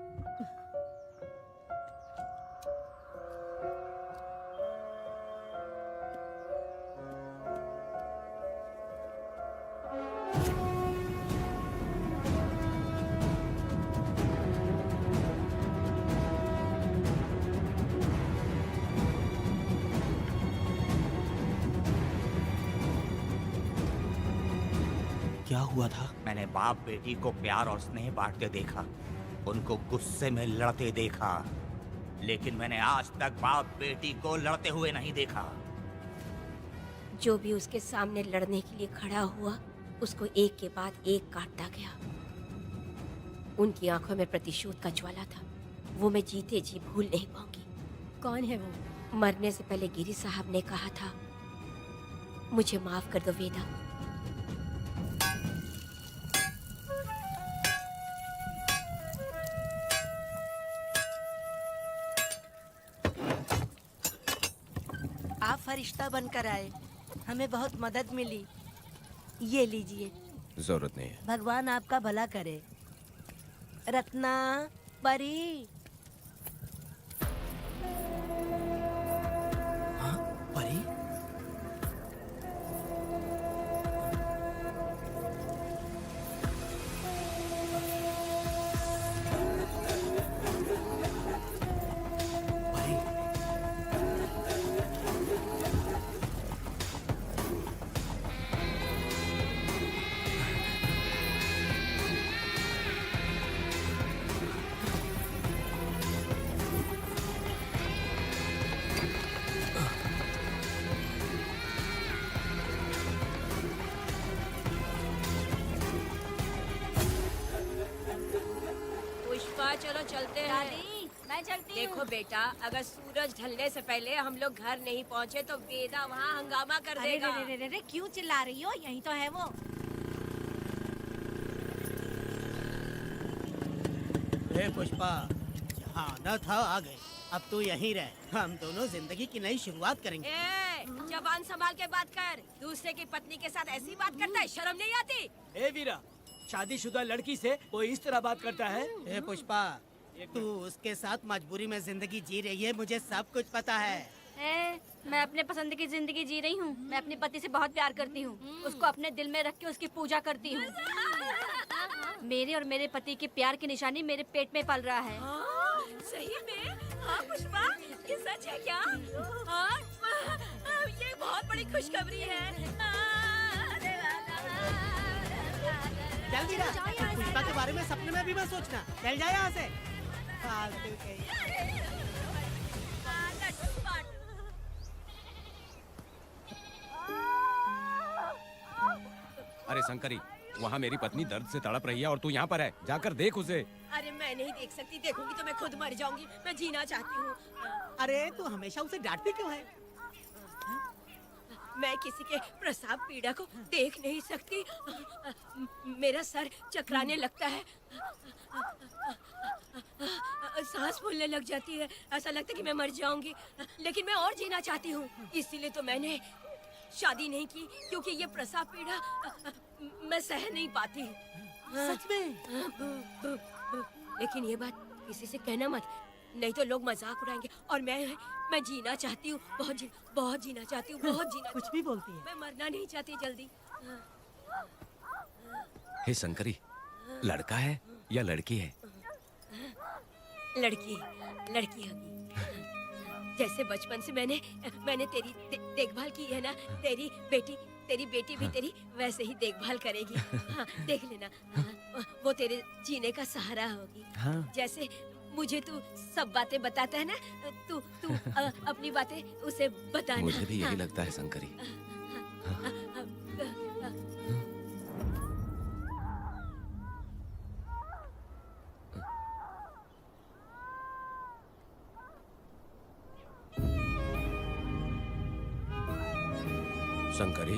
क्या हुआ था? मैंने बाप बेटी को प्यार और स्नेह बांटते देखा। उनको गुस्से में लड़ते देखा, लेकिन मैंने आज तक बाप बेटी को लड़ते हुए नहीं देखा। जो भी उसके सामने लड़ने के लिए खड़ा हुआ, उसको एक के बाद एक काटता गया। उनकी आंखों में प्रतिशोध का ज्वाला था, वो मैं जीते जी भूल नहीं पाऊंगी। कौन है वो? मरने से पहले गिरी साहब ने कहा था, मुझे माफ कर दो वेदा। आप फरिश्ता बनकर आए, हमें बहुत मदद मिली। ये लीजिए। जरूरत नहीं है। भगवान आपका भला करे। रत्ना, परी। परी? पुष्पा, चलो चलते हैं। दादी, मैं चलती हूँ। देखो बेटा, अगर सूरज ढलने से पहले हम लोग घर नहीं पहुँचे तो वेदा वहाँ हंगामा कर अरे देगा। रे रे रे रे, क्यों चिल्ला रही हो? यही तो है वो। ए पुष्पा, जहाँ आना था आ गए। अब तू यहीं रह, हम दोनों जिंदगी की नई शुरुआत करेंगे। ए, जबान संभाल के बात कर। दूसरे की पत्नी के साथ ऐसी बात करता है, शर्म नहीं आती? ए वीरा, शादीशुदा लड़की से कोई इस तरह बात करता है? ए पुष्पा, तू उसके साथ मजबूरी में जिंदगी जी रही है, मुझे सब कुछ पता है। मैं अपने पसंद की जिंदगी जी रही हूँ। मैं अपने पति से बहुत प्यार करती हूँ। उसको अपने दिल में रख के उसकी पूजा करती हूँ। मेरे और मेरे पति के प्यार की निशानी मेरे पेट में पल रहा है। सही में? हाँ पुष्पा, ये सच है क्या? हाँ, ये बहुत बड़ी खुशखबरी है। जल्दी रहा, पुष्पा के बारे में सपने में भी मत सोचना। चल जाए यहाँ से। फालतू के। अरे शंकरी, वहाँ मेरी पत्नी दर्द से तड़प रही है और तू यहाँ पर है। जाकर देख उसे। अरे मैं नहीं देख सकती, देखूंगी तो मैं खुद मर जाऊंगी। मैं जीना चाहती हूँ। अरे तू हमेशा उसे डांटती क्यों है? मैं किसी के प्रसाव पीड़ा को देख नहीं सकती। मेरा सर चकराने लगता है, सांस फूलने लग जाती है, ऐसा लगता है कि मैं मर जाऊंगी। लेकिन मैं और जीना चाहती हूँ, इसीलिए तो मैंने शादी नहीं की, क्योंकि ये प्रसाव पीड़ा मैं सह नहीं पाती। सच में? लेकिन ये बात किसी से कहना मत, नहीं तो लोग मजाक उड़ाएंगे। और मैं जीना चाहती हूँ, बहुत जीना चाहती हूँ, बहुत जीना। कुछ भी बोलती है। मैं मरना नहीं चाहती जल्दी। हे शंकरी, लड़का है या लड़की है? लड़की होगी। जैसे बचपन से मैंने तेरी देखभाल की है ना, तेरी बेटी भी तेरी वैसे ही देखभाल करेगी। हाँ, देख लेना। हाँ, वो तेरे जीने का सहारा होगी। हाँ। जैसे मुझे तू सब बातें बताता है ना, तू अपनी बातें उसे बताना। मुझे भी यही हाँ। लगता है शंकरी। शंकरी,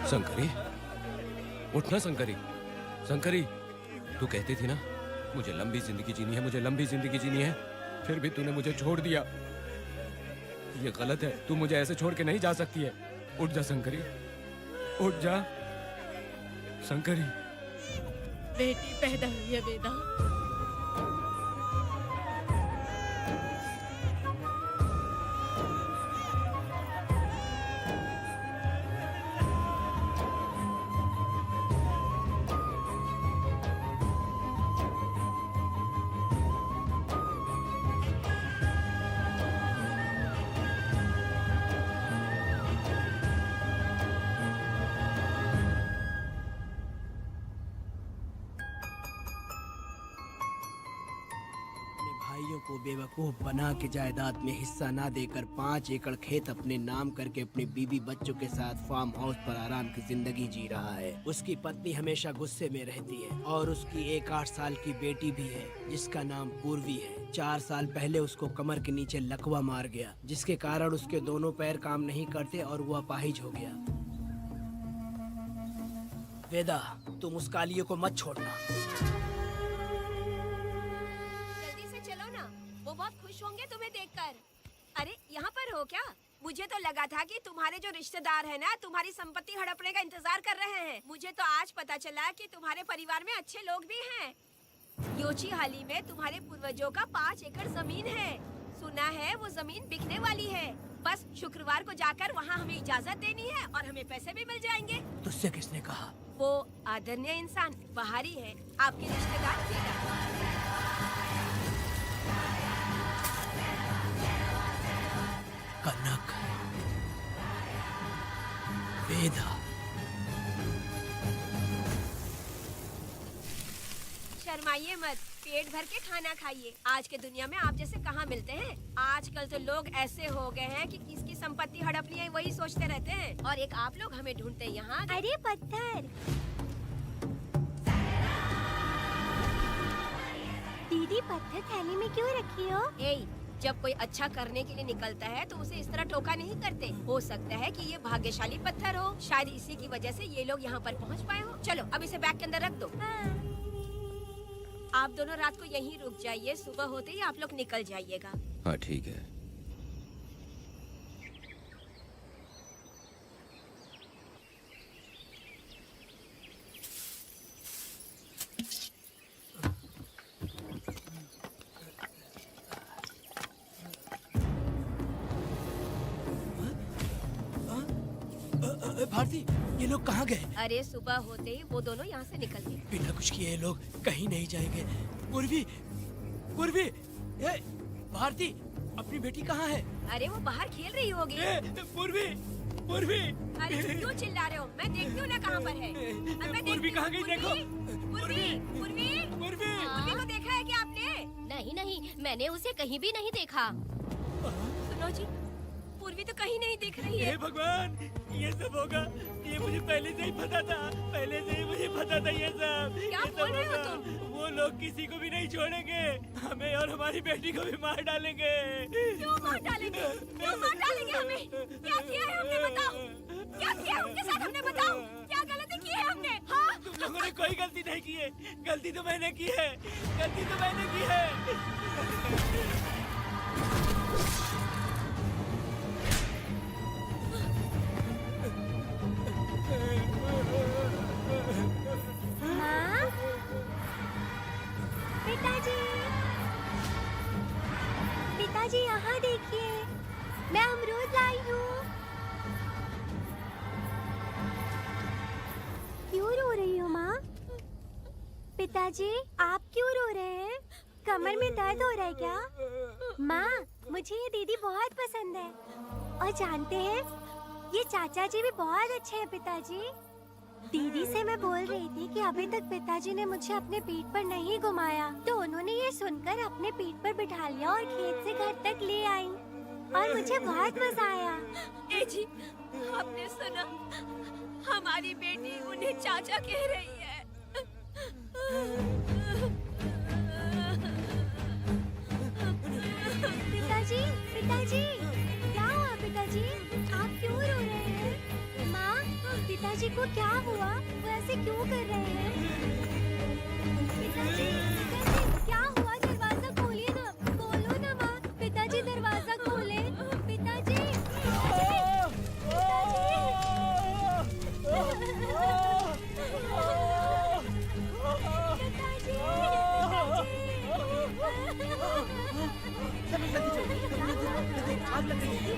शंकरी, उठना शंकरी। शंकरी, तू कहती थी ना मुझे लंबी जिंदगी जीनी है, मुझे लंबी जिंदगी जीनी है, फिर भी तूने मुझे छोड़ दिया। ये गलत है, तू मुझे ऐसे छोड़ के नहीं जा सकती है। उठ जा शंकरी, उठ जा शंकरी। बेटी पैदा हुई है वेदा। भाइयों को बेवकूफ बना के जायदाद में हिस्सा ना देकर 5 एकड़ खेत अपने नाम करके अपनी बीवी बच्चों के साथ फार्म हाउस पर आराम की जिंदगी जी रहा है। उसकी पत्नी हमेशा गुस्से में रहती है और उसकी एक 8 साल की बेटी भी है जिसका नाम पूर्वी है। 4 साल पहले उसको कमर के नीचे लकवा मार गया, जिसके कारण उसके दोनों पैर काम नहीं करते और वो अपाहिज हो गया। वेदा, तुम उस कालिये को मत छोड़ना। जल्दी से चलो ना, वो बहुत खुश होंगे तुम्हें देखकर। अरे यहाँ पर हो क्या? मुझे तो लगा था कि तुम्हारे जो रिश्तेदार हैं ना तुम्हारी संपत्ति हड़पने का इंतजार कर रहे हैं। मुझे तो आज पता चला कि तुम्हारे परिवार में अच्छे लोग भी हैं। योची हाली में तुम्हारे पूर्वजों का 5 एकड़ जमीन है। सुना है वो जमीन बिकने वाली है। बस शुक्रवार को जाकर वहाँ हमें इजाजत देनी है और हमें पैसे भी मिल जाएंगे। तुझसे किसने कहा? वो आदरणीय इंसान बाहरी है, आपके रिश्तेदार कनक, वेदा। शर्माइए मत, पेट भर के खाना खाइए। आज के दुनिया में आप जैसे कहाँ मिलते हैं। आजकल तो लोग ऐसे हो गए हैं कि किसकी संपत्ति हड़प ली है वही सोचते रहते हैं। और एक आप लोग हमें ढूंढते हैं यहाँ। अरे पत्थर, दीदी पत्थर थैली में क्यों रखी हो? जब कोई अच्छा करने के लिए निकलता है तो उसे इस तरह टोका नहीं करते। हो सकता है कि ये भाग्यशाली पत्थर हो, शायद इसी की वजह से ये लोग यहाँ पर पहुँच पाए हो। चलो अब इसे बैग के अंदर रख दो। आप दोनों रात को यहीं रुक जाइए, सुबह होते ही आप लोग निकल जाइएगा। हाँ ठीक है। भारती, ये लोग कहाँ गए? अरे सुबह होते ही वो दोनों यहाँ से निकल गए। बिना कुछ किए ये लोग कहीं नहीं जाएंगे। पूर्वी, पूर्वी, ए, भारती, अपनी बेटी कहाँ है? अरे वो बाहर खेल रही होगी। पूर्वी, पूर्वी। अरे क्यों चिल्ला रहे हो? मैं देखती हूँ ना कहाँ पर है। पूर्वी कहाँ गई? देखो। पूर्वी, पूर्वी, पूर्वी। पूर्वी को देखा है क्या आपने? नहीं, मैंने उसे कहीं भी नहीं देखा। सुनो जी, पूर्वी तो कहीं नहीं दिख रही है। हे भगवान, ये सब होगा, ये मुझे पहले से ही पता था। पहले से ही मुझे पता था ये सब। क्या बोल रहे हो तुम? वो लोग किसी को भी नहीं छोड़ेंगे, हमें और हमारी बेटी को भी मार डालेंगे। क्यों मार डालेंगे? क्यों मार डालेंगे हमें? क्या किया है हमने, बताओ? क्या किया है उनके साथ हमने, बताओ? क्या गलती की है हमने? हाँ? तुम लोगों ने कोई गलती नहीं की है। गलती तो मैंने की है, गलती तो मैंने की है। माँ, पिताजी, पिताजी यहाँ देखिए, मैं अमरूद लाई हूँ। क्यों रो रही हो माँ? पिताजी, आप क्यों रो रहे हैं? कमर में दर्द हो रहा है क्या? माँ, मुझे ये दीदी बहुत पसंद है। और जानते हैं, ये चाचा जी भी बहुत अच्छे हैं पिताजी। दीदी से मैं बोल रही थी कि अभी तक पिताजी ने मुझे अपने पीठ पर नहीं घुमाया, तो उन्होंने ये सुनकर अपने पीठ पर बिठा लिया और खेत से घर तक ले आई और मुझे बहुत मजा आया। ए जी, आपने सुना? हमारी बेटी उन्हें चाचा कह रही है। पिताजी, पिताजी, क्या हुआ पिताजी? आप क्यों रो रहे हैं? माँ, पिताजी को क्या हुआ? वो ऐसे क्यों कर रहे हैं? पिताजी, पिताजी, क्या हुआ? दरवाजा खोलिए ना, खोलो ना माँ। पिताजी दरवाजा खोले। पिताजी, आग लग रही है।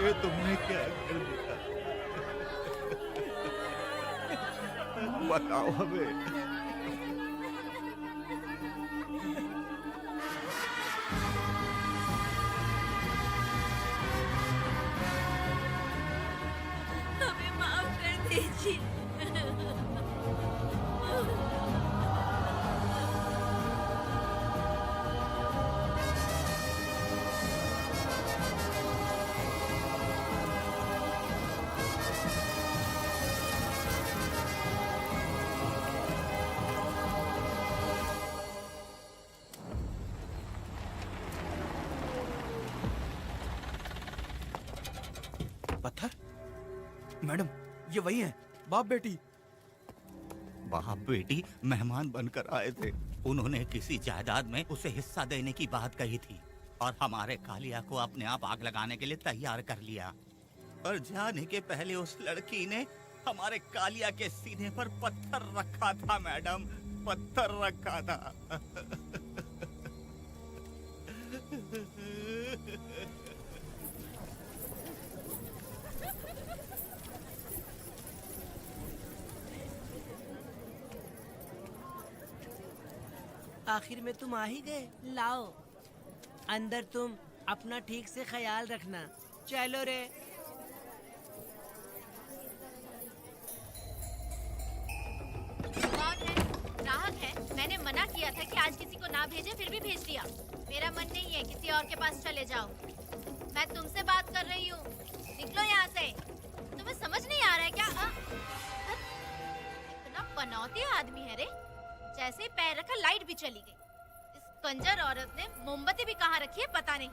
ये तुमने क्या कर दिया? बताओ हमें। हमें माफ कर दीजिए। पत्थर? मैडम, ये वही है, बाप बेटी। बाप बेटी मेहमान बनकर आए थे। उन्होंने किसी जायदाद में उसे हिस्सा देने की बात कही थी और हमारे कालिया को अपने आप आग लगाने के लिए तैयार कर लिया। और जाने के पहले उस लड़की ने हमारे कालिया के सीने पर पत्थर रखा था मैडम, पत्थर रखा था। आखिर में तुम आ ही गए। लाओ अंदर, तुम अपना ठीक से ख्याल रखना। चलो रे। कौन है? ग्राहक है। मैंने मना किया था कि आज किसी को ना भेजे, फिर भी भेज दिया। मेरा मन नहीं है, किसी और के पास चले जाओ। मैं तुमसे बात कर रही हूँ, निकलो यहाँ से। तुम्हें समझ नहीं आ रहा है क्या? इतना पनौती आदमी है रे, जैसे ही पैर रखा लाइट भी चली गई। इस कंजर औरत ने मोमबत्ती भी कहाँ रखी है पता नहीं।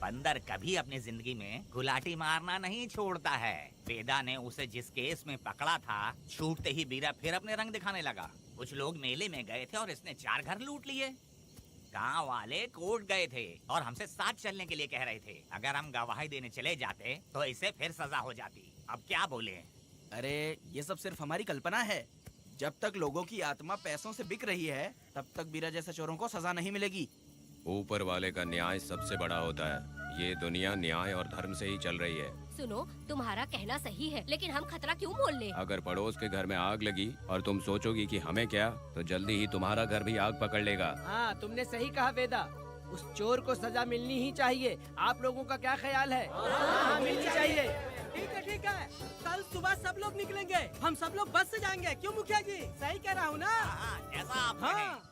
बंदर कभी अपनी जिंदगी में गुलाटी मारना नहीं छोड़ता है। वेदा ने उसे जिस केस में पकड़ा था, छूटते ही बीरा फिर अपने रंग दिखाने लगा। कुछ लोग मेले में गए थे और इसने 4 घर लूट लिए। गांव वाले कोर्ट गए थे और हमसे साथ चलने के लिए कह रहे थे। अगर हम गवाही देने चले जाते तो इसे फिर सजा हो जाती। अब क्या बोले? अरे ये सब सिर्फ हमारी कल्पना है। जब तक लोगों की आत्मा पैसों से बिक रही है, तब तक बीरा जैसे चोरों को सजा नहीं मिलेगी। ऊपर वाले का न्याय सबसे बड़ा होता है। ये दुनिया न्याय और धर्म से ही चल रही है। सुनो, तुम्हारा कहना सही है, लेकिन हम खतरा क्यों मोल ले? अगर पड़ोस के घर में आग लगी और तुम सोचोगी कि हमें क्या, तो जल्दी ही तुम्हारा घर भी आग पकड़ लेगा। हाँ, तुमने सही कहा वेदा। उस चोर को सजा मिलनी ही चाहिए। आप लोगों का क्या ख्याल है? हाँ, मिलनी चाहिए। ठीक है। कल सुबह सब लोग निकलेंगे। हम सब लोग बस से जाएंगे। क्यों मुखिया जी? सही कह रहा हूँ ना? ऐसा आप हाँ।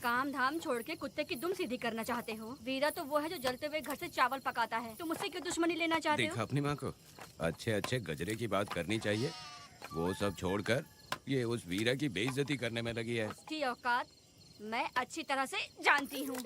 काम धाम छोड़ के कुत्ते की दुम सीधी करना चाहते हो? वीरा तो वो है जो जलते हुए घर से चावल पकाता है। तुम उससे क्यों दुश्मनी लेना चाहते देखा हो? अपनी माँ को। अच्छे अच्छे गजरे की बात करनी चाहिए। वो सब छोड़कर ये उस वीरा की बेइज्जती करने में लगी है। उसकी औकात मैं अच्छी तरह से जानती हूँ।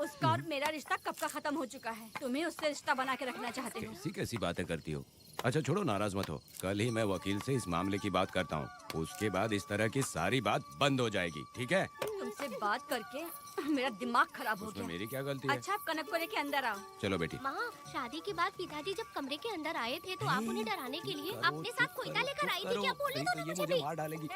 उसका और मेरा रिश्ता कब का खत्म हो चुका है। तुम्हें उससे रिश्ता बना के रखना चाहते हो। कैसी कैसी बातें करती हो। अच्छा छोड़ो, नाराज मत हो। कल ही मैं वकील से इस मामले की बात करता हूँ। उसके बाद इस तरह की सारी बात बंद हो जाएगी, ठीक है? तुमसे बात करके मेरा दिमाग खराब हो उसमें गया। मेरी क्या गलती है? अच्छा, आप कनक को लेके अंदर आओ। चलो बेटी। माँ, शादी के बाद पिताजी जब कमरे के अंदर आए थे तो आप उन्हें डराने के लिए अपने साथ कोयता लेकर आई थी। क्या बोले तो मुझे भी? मार डालेगी।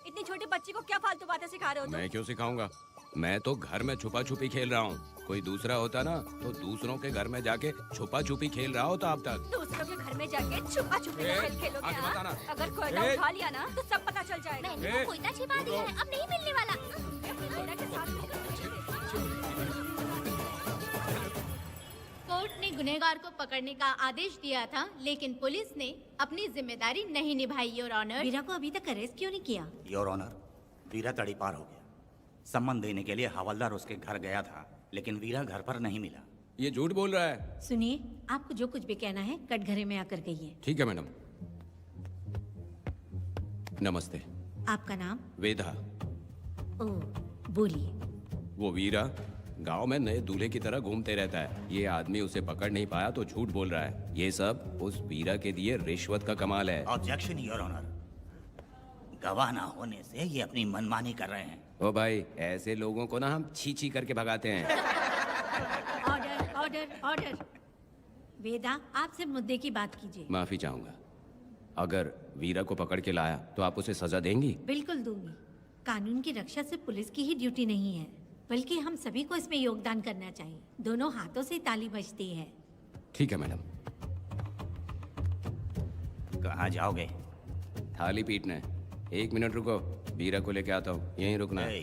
इतनी छोटी बच्ची को क्या फालतू बातें सिखा रहे हो तुम? मैं क्यों सिखाऊंगा? मैं तो घर में छुपा छुपी खेल रहा हूँ। कोई दूसरा होता ना तो दूसरों के घर में जाके छुपा छुपी खेल रहा होता अब तक। दूसरों के घर में जाके छुपा छुपी खेल खेलोगे? आगे हाँ? बताना। अगर कोयला उठा लिया ना तो सब पता चल जाएगा। मैंने वो कोयता छिपा दिया है, अब नहीं मिलने वाला। कोयला के साथ कोर्ट ने गुनहगार को पकड़ने का आदेश दिया था, लेकिन पुलिस ने अपनी जिम्मेदारी नहीं निभाई। योर ऑनर, वीरा को अभी तक अरेस्ट क्यों नहीं किया? योर ऑनर, वीरा तड़ी पार हो गया। सम्मान देने के लिए हवलदार उसके घर गया था, लेकिन वीरा घर पर नहीं मिला। ये झूठ बोल रहा है। सुनिए, आपको जो कुछ भी कहना है कटघरे में आकर कहिए। ठीक है मैडम। नमस्ते। आपका नाम? वेदा। ओह, बोलिए। वो वीरा गांव में नए दूल्हे की तरह घूमते रहता है। ये आदमी उसे पकड़ नहीं पाया तो झूठ बोल रहा है। ये सब उस वीरा के दिए रिश्वत का कमाल है। Objection your honour. गवाह ना होने से ये अपनी मनमानी कर रहे हैं। ओ भाई, ऐसे लोगों को ना हम छी छी करके भगाते हैं। Order order order. वेदा, आप सिर्फ मुद्दे की बात कीजिए। माफी चाहूंगा। अगर वीरा को पकड़ के लाया तो आप उसे सजा देंगी? बिल्कुल दूंगी। कानून की रक्षा सिर्फ पुलिस की ही ड्यूटी नहीं है, बल्कि हम सभी को इसमें योगदान करना चाहिए। दोनों हाथों से ताली बजती है। ठीक है मैडम। कहाँ जाओगे? थाली पीटने। 1 मिनट रुको, वीरा को लेके आता हूँ। यहीं रुकना है।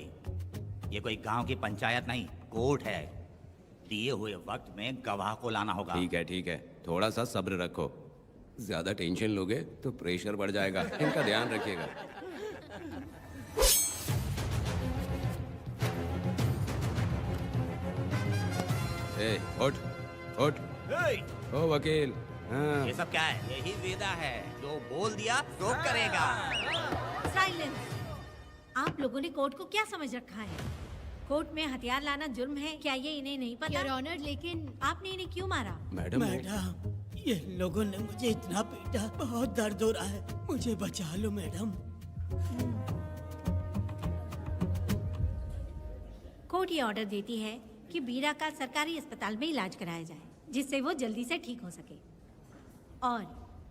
ये कोई गांव की पंचायत नहीं, कोर्ट है। दिए हुए वक्त में गवाह को लाना होगा। ठीक है ठीक है, थोड़ा सा सब्र रखो। ज्यादा टेंशन लोगे तो प्रेशर बढ़ जाएगा। इनका ध्यान रखिएगा। ए, उठ उठ। ओ वकील। हाँ। ये सब क्या है? यही वेदा है, जो बोल दिया तो करेगा। साइलेंस। आप लोगों ने कोर्ट को क्या समझ रखा है? कोर्ट में हथियार लाना जुर्म है, क्या ये इन्हें नहीं पता? योर ऑनर, लेकिन आपने इन्हें क्यों मारा? मैडम ये लोगों ने मुझे इतना पीटा, बहुत दर्द हो रहा है, मुझे बचा लो मैडम। कोर्ट ये ऑर्डर देती है कि बीरा का सरकारी अस्पताल में इलाज कराया जाए, जिससे वो जल्दी से ठीक हो सके। और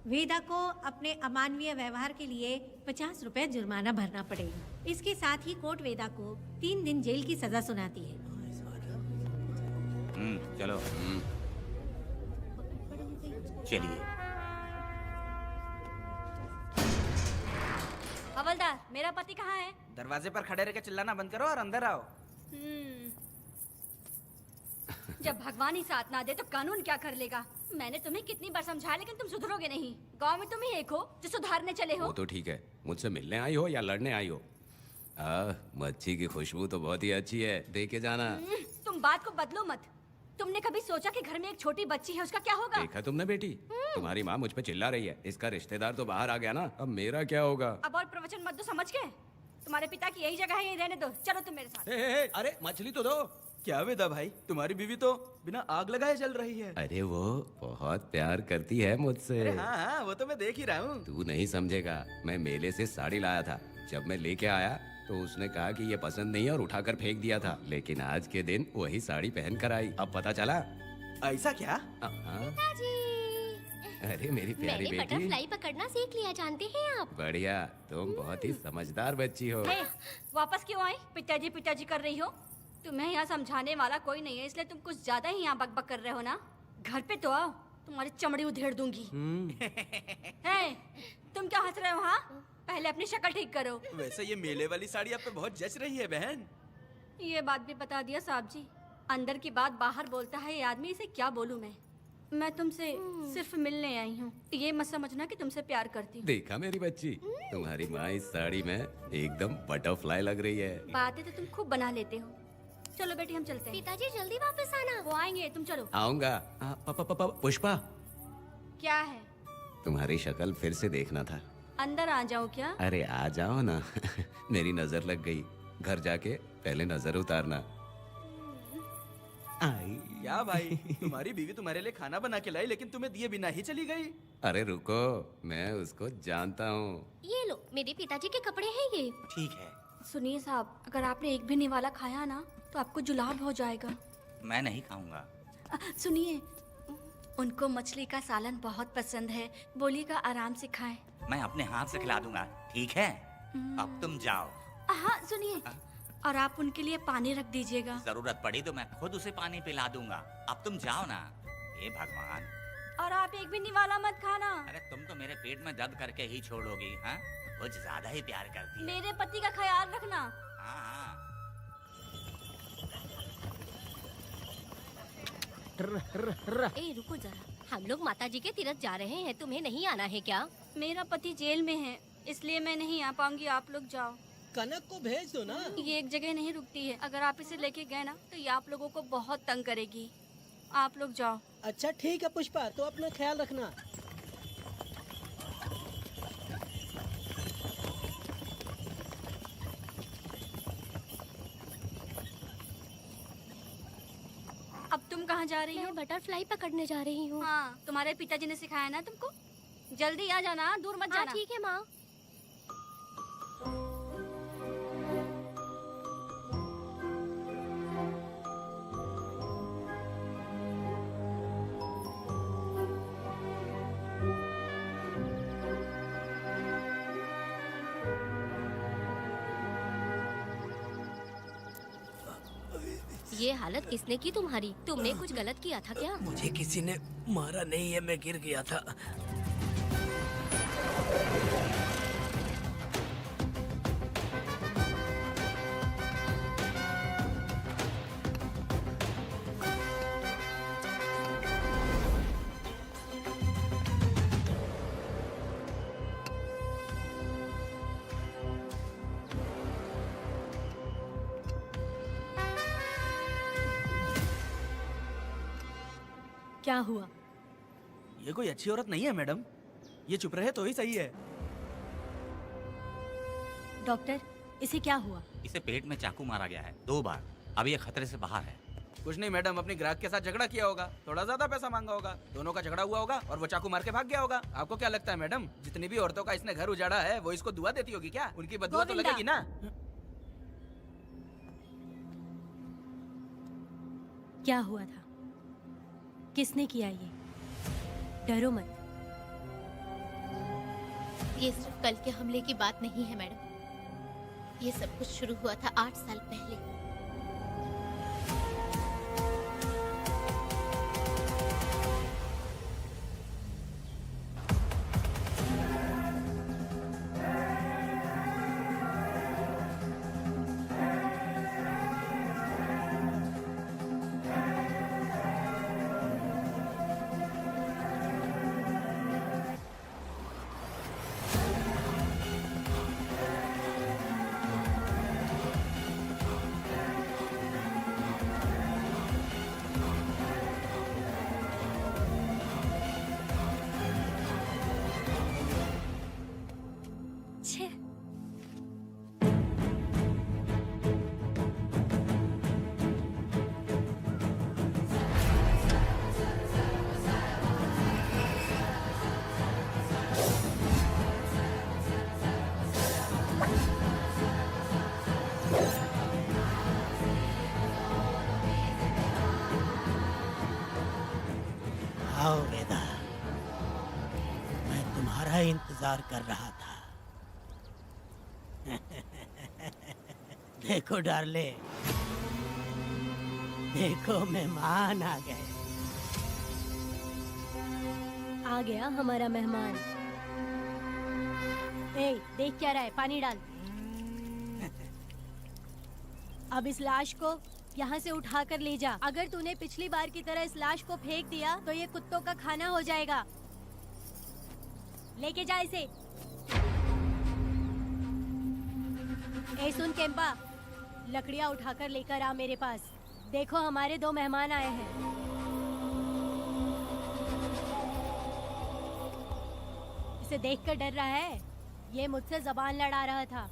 वेदा को अपने अमानवीय व्यवहार के लिए 50 रुपए जुर्माना भरना पड़ेगा। इसके साथ ही कोर्ट वेदा को 3 दिन जेल की सजा सुनाती है। चलो। चलिए। हवलदार, मेरा पति कहाँ है? दरवाजे पर खड़े रह के चिल्लाना बंद करो और अंदर आओ। जब भगवान ही साथ ना दे तो कानून क्या कर लेगा? मैंने तुम्हें कितनी बार समझाया, लेकिन तुम सुधरोगे नहीं। गांव में तुम ही एक हो जो सुधारने चले हो। वो तो ठीक है, मुझसे मिलने आई हो या लड़ने आई हो। मच्छी की खुशबू तो बहुत ही अच्छी है, दे के जाना। तुम बात को बदलो मत। तुमने कभी सोचा कि घर में एक छोटी बच्ची है, उसका क्या होगा? देखा तुमने बेटी, तुम्हारी माँ मुझ पे चिल्ला रही है। इसका रिश्तेदार तो बाहर आ गया ना, अब मेरा क्या होगा? अब और प्रवचन मत दो, समझ गए? तुम्हारे पिता की यही जगह है, यही रहने दो। चलो तुम मेरे साथ। अरे मछली तो दो। क्या वेदा भाई, तुम्हारी बीवी तो बिना आग लगाए जल रही है। अरे वो बहुत प्यार करती है मुझसे। अरे हाँ, वो तो मैं देख ही रहा हूँ। तू नहीं समझेगा। मैं मेले से साड़ी लाया था, जब मैं लेके आया तो उसने कहा कि ये पसंद नहीं है और उठाकर फेंक दिया था। लेकिन आज के दिन वही साड़ी पहन कर आई। अब पता चला। ऐसा क्या? अरे मेरी प्यारी मैंने बेटी, बटरफ्लाई पकड़ना सीख लिया, जानते हैं आप? बढ़िया, तुम बहुत ही समझदार बच्ची हो। वापस क्यों आई? पिताजी पिताजी कर रही हो? तुम्हें यहाँ समझाने वाला कोई नहीं है, इसलिए तुम कुछ ज्यादा ही यहाँ बकबक कर रहे हो ना। घर पे तो आओ, तुम्हारी चमड़ी उधेड़ दूंगी। तुम क्या हंस रहे हो? हाँ, पहले अपनी शक्ल ठीक करो। वैसे ये मेले वाली साड़ी आप पे बहुत जच रही है बहन। ये बात भी बता दिया साहब जी। अंदर की बात बाहर बोलता है ये आदमी, इसे क्या बोलूं मैं तुमसे सिर्फ मिलने आई हूँ। ये मत समझना कि तुमसे प्यार करती हूँ। देखा मेरी बच्ची, तुम्हारी माँ इस साड़ी में एकदम बटरफ्लाई लग रही है। बातें तो तुम खूब बना लेते हो। चलो बेटी, हम चलते हैं। पिताजी जल्दी वापस आना। वो आएंगे, तुम चलो। आऊंगा। पुष्पा, क्या है? तुम्हारी शक्ल फिर से देखना था। अंदर आ जाओ क्या? अरे आ जाओ ना। मेरी नजर लग गई। घर जाके पहले नजर उतारना। आई। क्या भाई, तुम्हारी बीवी तुम्हारे लिए खाना बना के लाई, लेकिन तुम्हें दिए बिना ही चली गई। अरे रुको, मैं उसको जानता हूँ। ये लो, मेरे पिताजी के कपड़े हैं ये। ठीक है। सुनिए साहब, अगर आपने एक भी निवाला खाया ना तो आपको जुलाब हो जाएगा। मैं नहीं खाऊंगा। सुनिए, उनको मछली का सालन बहुत पसंद है, बोलिएगा आराम से खाएं। मैं अपने हाथ से खिला दूंगा, ठीक है? अब तुम जाओ। हाँ सुनिए, और आप उनके लिए पानी रख दीजिएगा। जरूरत पड़ी तो मैं खुद उसे पानी पिला दूंगा। अब तुम जाओ ना। हे भगवान। और आप एक भी निवाला मत खाना। अरे तुम तो मेरे पेट में दर्द करके ही छोड़ोगी। हाँ, कुछ ज्यादा ही प्यार करती है। मेरे पति का ख्याल रखना। हाँ। ए रुको जरा, हम लोग माताजी के तीरथ जा रहे हैं, तुम्हें नहीं आना है क्या? मेरा पति जेल में है, इसलिए मैं नहीं आ पाऊंगी। आप लोग जाओ। कनक को भेज दो ना। ये एक जगह नहीं रुकती है, अगर आप इसे लेके गए ना तो ये आप लोगों को बहुत तंग करेगी। आप लोग जाओ। अच्छा ठीक है पुष्पा, तो अपना ख्याल रखना। अब तुम कहाँ जा रही हो? मैं बटरफ्लाई पकड़ने जा रही हूँ। हाँ, तुम्हारे पिताजी ने सिखाया ना तुमको। जल्दी आ जाना, दूर मत हाँ जाना। ठीक है माँ। ये हालत किसने की तुम्हारी? तुमने कुछ गलत किया था क्या? मुझे किसी ने मारा नहीं है, मैं गिर गया था। क्या हुआ? ये कोई अच्छी औरत नहीं है मैडम, ये चुप रहे तो ही सही है। डॉक्टर, इसे क्या हुआ? इसे पेट में चाकू मारा गया है 2 बार। अब ये खतरे से बाहर है। कुछ नहीं मैडम, अपनी ग्राहक के साथ झगड़ा किया होगा, थोड़ा ज्यादा पैसा मांगा होगा, दोनों का झगड़ा हुआ होगा और वो चाकू मार के भाग गया होगा। आपको क्या लगता है मैडम, जितनी भी औरतों का इसने घर उजाड़ा है वो इसको दुआ देती होगी क्या? उनकी बदुआ तो गोविंदा। लगेगी ना। क्या हुआ था? किसने किया ये? डरो मत। ये सिर्फ कल के हमले की बात नहीं है मैडम। ये सब कुछ शुरू हुआ था 8 साल पहले। छे। आओ वेदा, मैं तुम्हारा इंतजार कर रहा था। देखो डार्ले, देखो मेहमान आ गए। आ गया हमारा मेहमान। ए, देख क्या रहा है? पानी डाल। अब इस लाश को यहाँ से उठा कर ले जा। अगर तूने पिछली बार की तरह इस लाश को फेंक दिया तो ये कुत्तों का खाना हो जाएगा। लेके जा इसे। ए सुन केम्पा, लकड़ियाँ उठाकर लेकर आ मेरे पास। देखो हमारे 2 मेहमान आए हैं। इसे देखकर डर रहा है? ये मुझसे जबान लड़ा रहा था।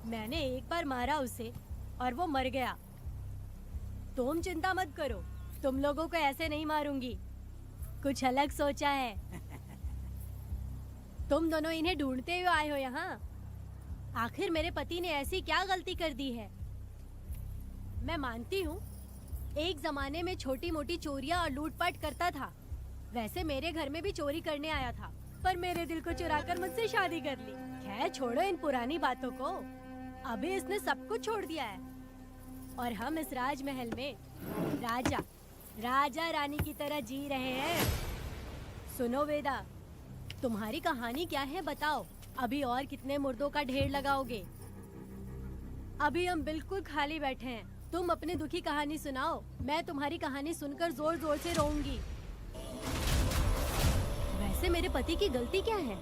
मैंने एक बार मारा उसे और वो मर गया। तुम चिंता मत करो, तुम लोगों को ऐसे नहीं मारूंगी। कुछ अलग सोचा है। तुम दोनों इन्हें ढूंढते हुए आए हो यहाँ। आखिर मेरे पति ने ऐसी क्या गलती कर दी है? मैं मानती हूँ एक जमाने में छोटी मोटी चोरियाँ और लूटपाट करता था। वैसे मेरे घर में भी चोरी करने आया था, पर मेरे दिल को चुराकर मुझसे शादी कर ली। खैर छोड़ो इन पुरानी बातों को। अभी इसने सब कुछ छोड़ दिया है और हम इस राजमहल में राजा रानी की तरह जी रहे हैं। सुनो वेदा, तुम्हारी कहानी क्या है बताओ? अभी और कितने मुर्दों का ढेर लगाओगे? अभी हम बिल्कुल खाली बैठे हैं। तुम अपनी दुखी कहानी सुनाओ, मैं तुम्हारी कहानी सुनकर जोर जोर से रोऊंगी। वैसे मेरे पति की गलती क्या है?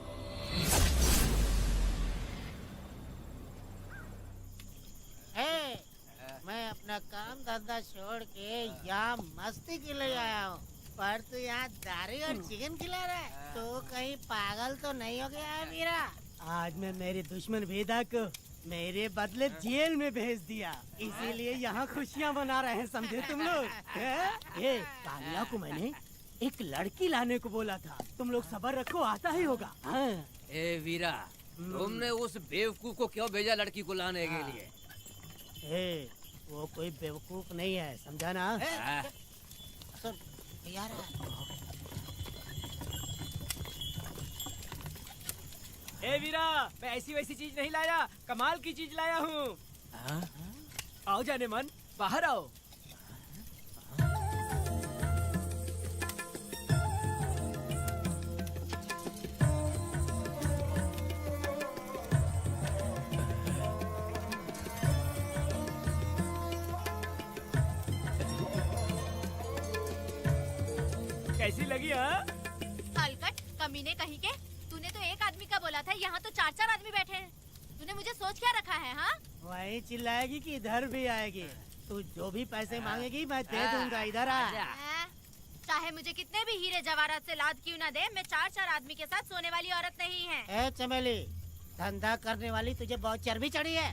मैं अपना अपना काम धंधा छोड़ के यहाँ मस्ती के लिए आया हूँ, पर तू यहाँ दारू और चिकन खिला रहा है। तो कहीं पागल तो नहीं हो गया है वीरा? आज मैं मेरे दुश्मन वेदा को मेरे बदले जेल में भेज दिया, इसीलिए यहाँ खुशियाँ मना रहे हैं, समझे तुम लोग? ये कालिया को मैंने एक लड़की लाने को बोला था, तुम लोग सब्र रखो, आता ही होगा। हाँ। ए वीरा, तुमने उस बेवकूफ को क्यों भेजा लड़की को लाने के लिए? वो कोई बेवकूफ नहीं है, समझा ना? सुन यार, ए वीरा, मैं ऐसी वैसी चीज नहीं लाया, कमाल की चीज लाया हूँ। आओ जाने मन, बाहर आओ। कैसी लगी? हलकट कमीने कहीं के, तूने तो एक आदमी का बोला था, यहाँ तो 4-4 आदमी बैठे हैं। तूने मुझे सोच क्या रखा है? हाँ, वही चिल्लाएगी कि इधर भी आएगी। तू जो भी पैसे मांगेगी मैं दे दूंगा, इधर आ। चाहे मुझे कितने भी हीरे जवाहरात से लाद क्यों ना दे, मैं 4-4 आदमी के साथ सोने वाली औरत नहीं है। ए चमेली, धंधा करने वाली तुझे बहुत चर्बी चढ़ी है।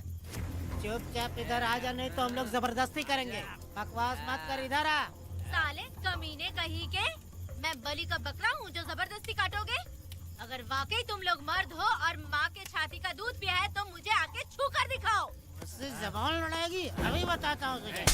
चुपचाप इधर आ जा, नहीं तो हम लोग जबरदस्ती करेंगे। बकवास मत कर, इधर आ। साले कमीने कहीं के, मैं बलि का बकरा हूँ जो जबरदस्ती काटोगे? अगर वाकई तुम लोग मर्द हो और माँ के छाती का दूध पिया है तो मुझे आके छू कर दिखाओ। उससे जबान लड़ाएगी, अभी बताता हूँ तुझे।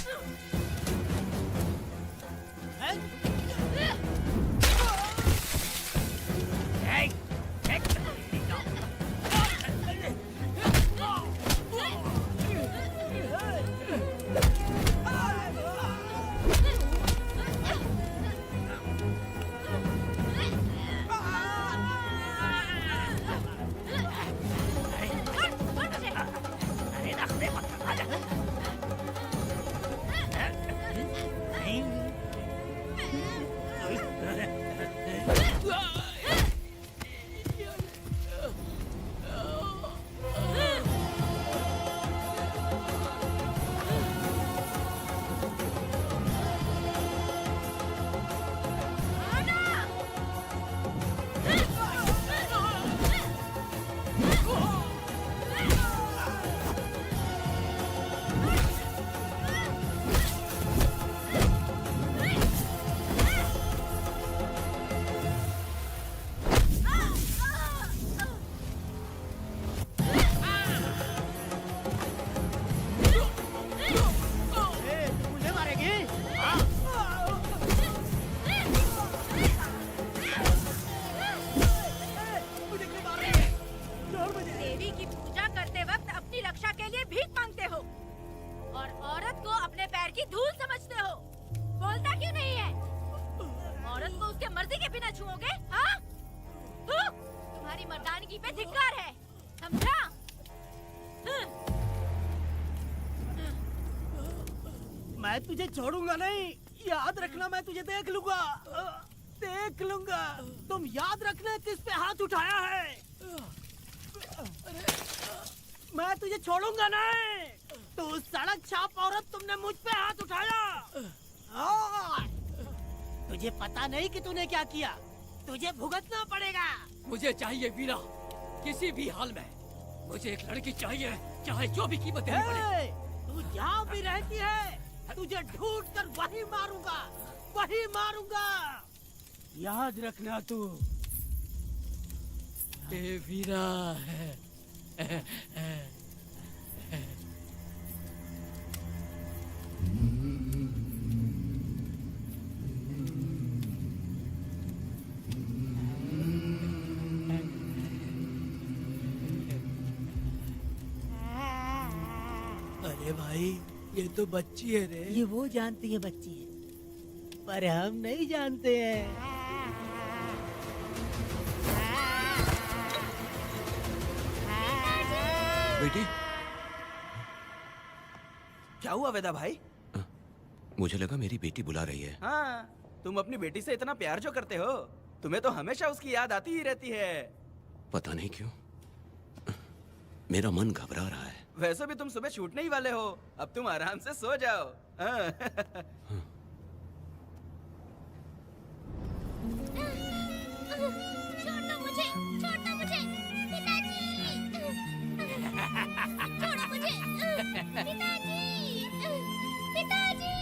मैं तुझे छोड़ूंगा नहीं, याद रखना। मैं तुझे देख लूंगा, देख लूंगा। तुम याद रखना किस पे हाथ उठाया है। मैं तुझे छोड़ूंगा नहीं। तू सड़क छाप औरत, तुमने मुझ पे हाथ उठाया। तुझे पता नहीं कि तूने क्या किया, तुझे भुगतना पड़ेगा। मुझे चाहिए वीरा, किसी भी हाल में मुझे एक लड़की चाहिए, चाहे जो भी कीमत देनी पड़े। तू जहाँ भी रहती है तुझे ढूंढ कर वही मारूंगा, वही मारूंगा। याद रखना तू। ए वीरा है। अरे भाई, ये तो बच्ची है रे। ये वो जानती है बच्ची है, पर हम नहीं जानते हैं। बेटी, क्या हुआ वेदा भाई? मुझे लगा मेरी बेटी बुला रही है। हाँ, तुम अपनी बेटी से इतना प्यार जो करते हो, तुम्हें तो हमेशा उसकी याद आती ही रहती है। पता नहीं क्यों मेरा मन घबरा रहा है। वैसे भी तुम सुबह छूटने ही वाले हो, अब तुम आराम से सो जाओ। हाँ। छोड़ो मुझे, छोड़ो मुझे, पिताजी। छोड़ो मुझे, पिताजी, पिताजी।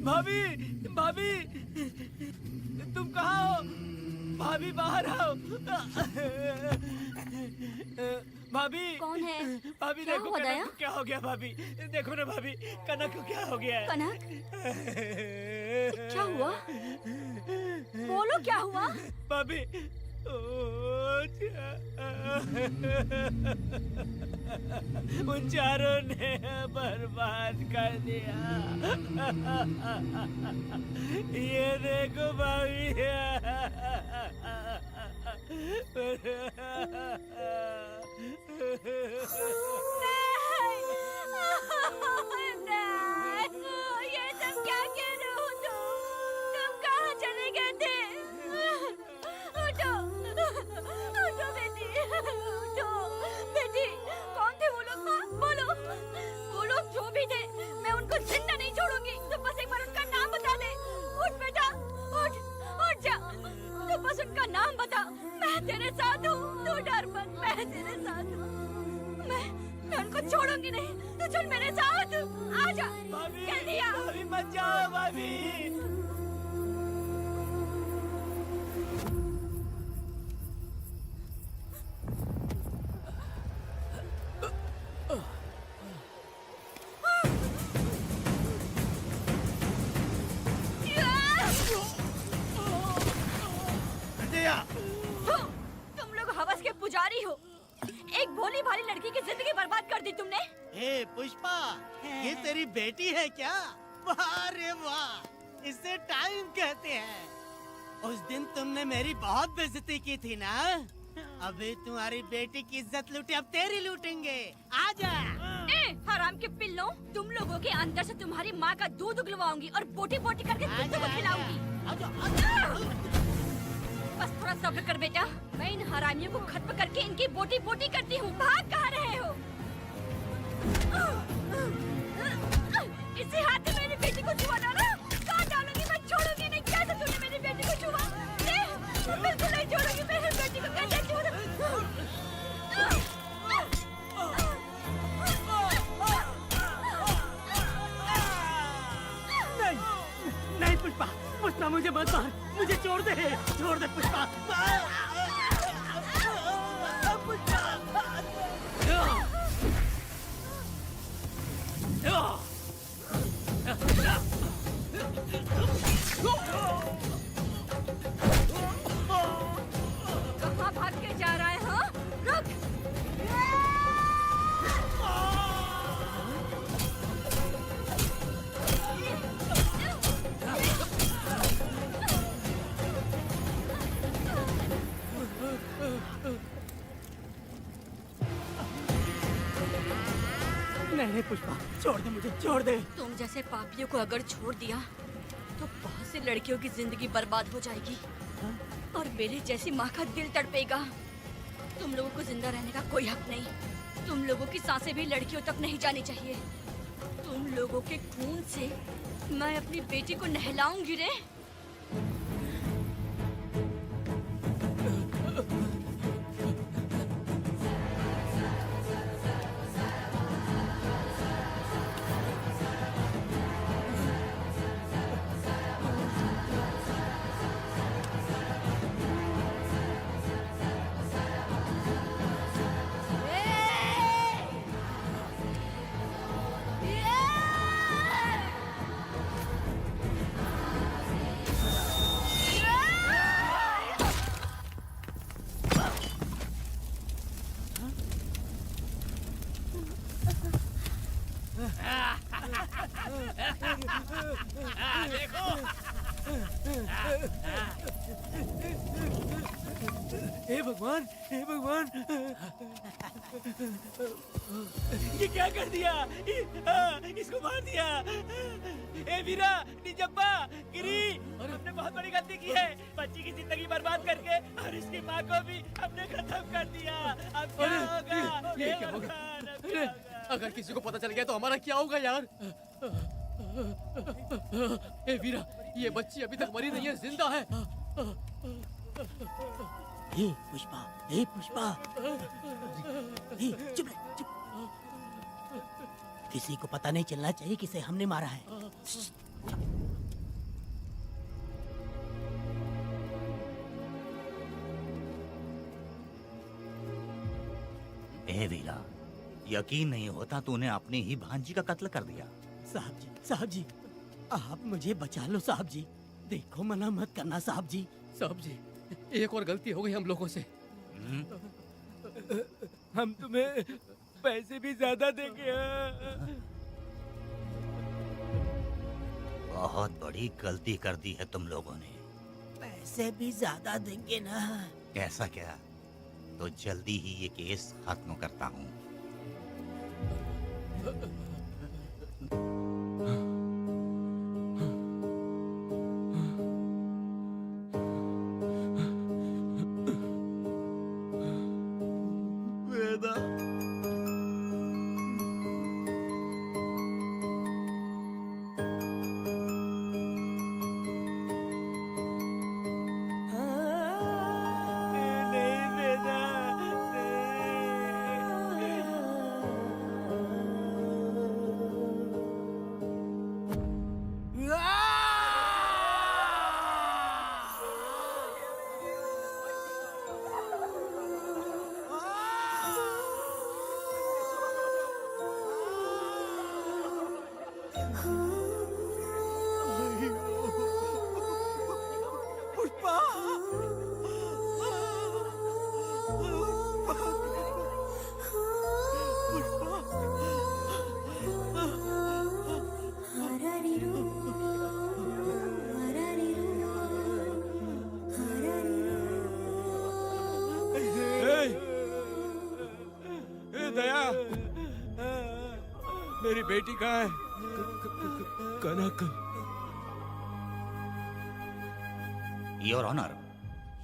भाभी, भाभी, तुम कहाँ हो? भाभी बाहर आओ। भाभी कौन है? भाभी क्या देखो हुआ कनक दया? को क्या हो गया भाभी, देखो ना भाभी, कनक को क्या हो गया है? कनक, क्या हुआ? बोलो क्या हुआ? भाभी उन चारों ने बर्बाद कर दिया। ये देखो भाभी। ये सब क्या कह रहे हो तुम कहाँ चले गए थे? उठो, उठो बेटी, उठो। बेटी, कौन थे वो लोग? हाँ, बोलो, वो लोग जो भी थे, मैं उनको जिंदा नहीं छोड़ूंगी। तो बस एक बार उनका नाम बता दे। उठ बेटा, उठ, उठ जा। तो बस उनका नाम बता, मैं तेरे साथ हूँ। तू डर मत, मैं तेरे साथ हूँ। मैं उनको छोड़ूंगी नहीं। तू चल मेरे साथ, आजा। भाभी, जल्दी आ। भाभी मत जाओ भाभी। तुम लोग हवस के पुजारी हो। एक भोली भाली लड़की की जिंदगी बर्बाद कर दी तुमने। ए पुष्पा, ये तेरी बेटी है क्या? वाह रे वाह, इसे टाइम कहते हैं। उस दिन तुमने मेरी बहुत बेइज्जती की थी ना? अभी तुम्हारी बेटी की इज्जत लूटी, अब तेरी लूटेंगे। आजा। हराम के पिल्लों, तुम लोगों के अंदर से तुम्हारी माँ का दूध उगलवाऊंगी और बोटी बोटी करके कुत्तों को खिलाऊंगी। बस थोड़ा सब्र कर बेटा, मैं इन हरामियों को खत्म करके इनकी बोटी बोटी करती हूँ। भाग कहाँ रहे हो? इसी हाथ में मेरी बेटी को छुआ डाला। कहाँ डालूंगी? मैं छोड़ूंगी नहीं। कैसे तूने मेरी बेटी को छुआ? बिल्कुल नहीं छोड़ूंगी मेरी बेटी को। कैसे छुआ? नहीं पुष्पा, पुष्पा मुझे मत मार, मुझे छोड़ दे पुष्पा। कहाँ भाग के जा रहा है? हाँ, रुक। नहीं पुष्पा, छोड़ दे मुझे, छोड़ दे। तुम जैसे पापियों को अगर छोड़ दिया तो बहुत सी लड़कियों की जिंदगी बर्बाद हो जाएगी और मेरी जैसी माँ का दिल तड़पेगा। तुम लोगों को जिंदा रहने का कोई हक नहीं। तुम लोगों की सांसें भी लड़कियों तक नहीं जानी चाहिए। तुम लोगों के खून से मैं अपनी बेटी को नहलाऊंगी रे। हे भगवान, हे भगवान, ये क्या कर दिया? इसको मार दिया। ए वीरा, निजब्बा, गिरी, हमने बहुत बड़ी गलती की है। बच्ची की जिंदगी बर्बाद करके और इसकी माँ को भी हमने खत्म कर दिया। अब क्या होगा? ये क्या होगा? अरे, अगर किसी को पता चल गया तो हमारा क्या होगा यार? ए वीरा, ये बच्ची अभी तक मरी नहीं है, जिंदा है। हे पुष्पा, हे पुष्पा, हे चुप रह, चुप। किसी को पता नहीं चलना चाहिए किसे हमने मारा है। ए वीरा, यकीन नहीं होता तूने अपनी ही भांजी का कत्ल कर दिया। साहब जी, आप मुझे बचा लो साहब जी। देखो मना मत करना साहब जी। साहब जी, एक और गलती हो गई हम लोगों से। हम तुम्हें पैसे भी ज्यादा देंगे। बहुत बड़ी गलती कर दी है तुम लोगों ने। पैसे भी ज्यादा देंगे ना? ऐसा क्या? तो जल्दी ही ये केस खत्म करता हूँ। दया, मेरी बेटी कहाँ है? कनक। योर ऑनर,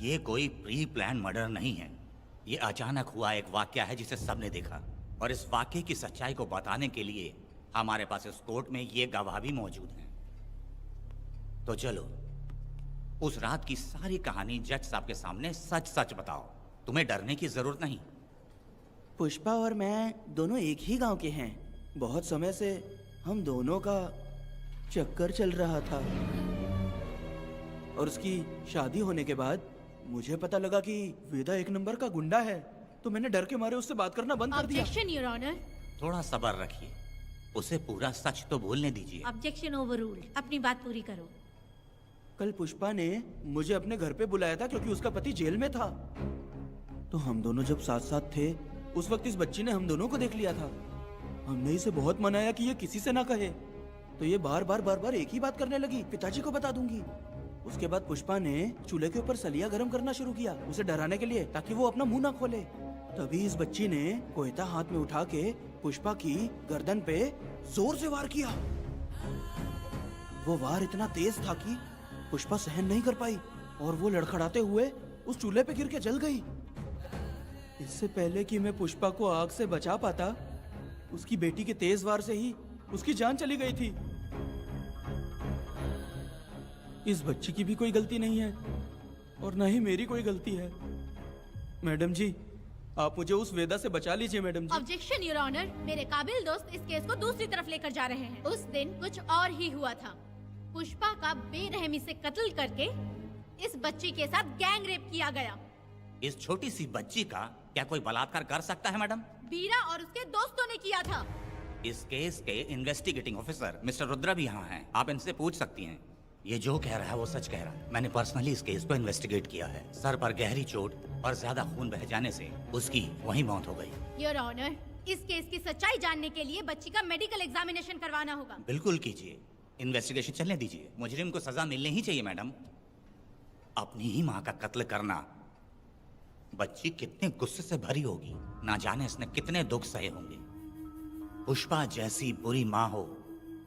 ये कोई प्री प्लान मर्डर नहीं है। ये अचानक हुआ एक वाकया है जिसे सबने देखा, और इस वाकये की सच्चाई को बताने के लिए हमारे पास इस कोर्ट में ये गवाह भी मौजूद हैं। तो चलो, उस रात की सारी कहानी जज साहब के सामने सच सच बताओ। तुम्हें डरने की जरूरत नहीं। पुष्पा और मैं दोनों एक ही गांव के हैं। बहुत समय से हम दोनों का चक्कर चल रहा था, और उसकी शादी होने के बाद मुझे पता लगा कि वेदा एक नंबर का गुंडा है, तो मैंने डर के मारे उससे बात करना बंद कर दिया। Objection your honour. थोड़ा सब्र रखिए, उसे पूरा सच तो बोलने दीजिए। Objection overruled. अपनी बात पूरी करो। कल पुष्पा ने मुझे अपने घर पे बुलाया था क्योंकि उसका पति जेल में था। तो हम दोनों जब साथ साथ थे, उस वक्त इस बच्ची ने हम दोनों को देख लिया था। हमने इसे बहुत मनाया कि ये किसी से ना कहे, तो ये बार बार एक ही बात करने लगी, पिताजी को बता दूंगी। उसके बाद पुष्पा ने चूल्हे के ऊपर सलिया गर्म करना शुरू किया, उसे डराने के लिए, ताकि वो अपना मुंह ना खोले। तभी इस बच्ची ने कोयता हाथ में उठा के पुष्पा की गर्दन पे जोर से वार किया। वो वार इतना तेज था कि पुष्पा सहन नहीं कर पाई, और वो लड़खड़ाते हुए उस चूल्हे पे गिर के जल गई। इससे पहले कि मैं पुष्पा को आग से बचा पाता, उसकी बेटी के तेज वार से ही उसकी जान चली गई थी। इस बच्ची की भी कोई गलती नहीं है, और न ही मेरी कोई गलती है। मैडम जी, आप मुझे उस वेदा से बचा लीजिए madam ji. Objection your honour. मेरे काबिल दोस्त इस केस को दूसरी तरफ लेकर जा रहे हैं। उस दिन कुछ और ही हुआ था। पुष्पा का बेरहमी से कत्ल करके इस बच्ची के साथ गैंग रेप किया गया। इस छोटी सी बच्ची का क्या कोई बलात्कार कर सकता है मैडम? बीरा और उसके दोस्तों ने किया था। इस केस के इन्वेस्टिगेटिंग ऑफिसर मिस्टर रुद्रा भी यहाँ हैं। आप इनसे पूछ सकती हैं। ये जो कह रहा है वो सच कह रहा है। मैंने पर्सनली इस केस को इन्वेस्टिगेट किया है। सर पर गहरी चोट और ज्यादा खून बह जाने से उसकी वहीं मौत हो गई। योर ऑनर, इस केस की सच्चाई जानने के लिए बच्ची का मेडिकल एग्जामिनेशन करवाना होगा। बिल्कुल कीजिए, इन्वेस्टिगेशन चलने दीजिए। मुजरिम को सजा मिलनी ही चाहिए मैडम। अपनी ही माँ का कत्ल करना बच्ची कितने गुस्से से भरी होगी, ना जाने इसने कितने दुख सहे होंगे। पुष्पा जैसी बुरी माँ हो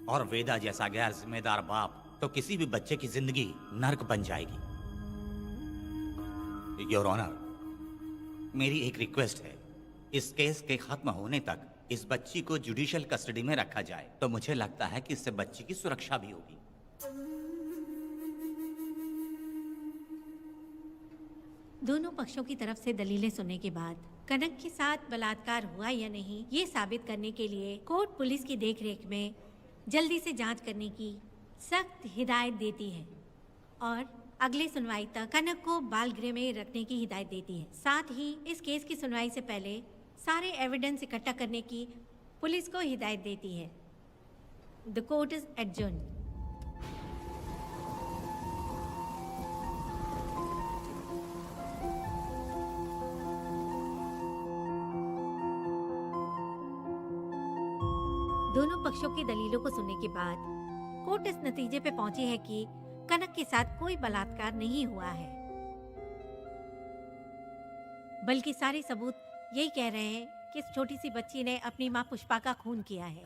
और वेदा जैसा गैर जिम्मेदार बाप, तो किसी भी बच्चे की जिंदगी नर्क बन जाएगी। योर ऑनर, मेरी एक रिक्वेस्ट है, इस केस के खत्म होने तक इस बच्ची को जुडिशियल कस्टडी में रखा जाए, तो मुझे लगता है कि इससे बच्ची की सुरक्षा भी होगी। दोनों पक्षों की तरफ से दलीलें सुनने के बाद कनक के साथ बलात्कार हुआ या नहीं, ये साबित करने के लिए कोर्ट पुलिस की देखरेख में जल्दी से जांच करने की सख्त हिदायत देती है और अगले सुनवाई तक कनक को बाल गृह में रखने की हिदायत देती है। साथ ही इस केस की सुनवाई से पहले सारे एविडेंस इकट्ठा करने की पुलिस को हिदायत देती है। The court is adjourned. दोनों पक्षों की दलीलों को सुनने के बाद कोर्ट इस नतीजे पे पहुंची है कि कनक के साथ कोई बलात्कार नहीं हुआ है, बल्कि सारे सबूत यही कह रहे हैं कि इस छोटी सी बच्ची ने अपनी मां पुष्पा का खून किया है।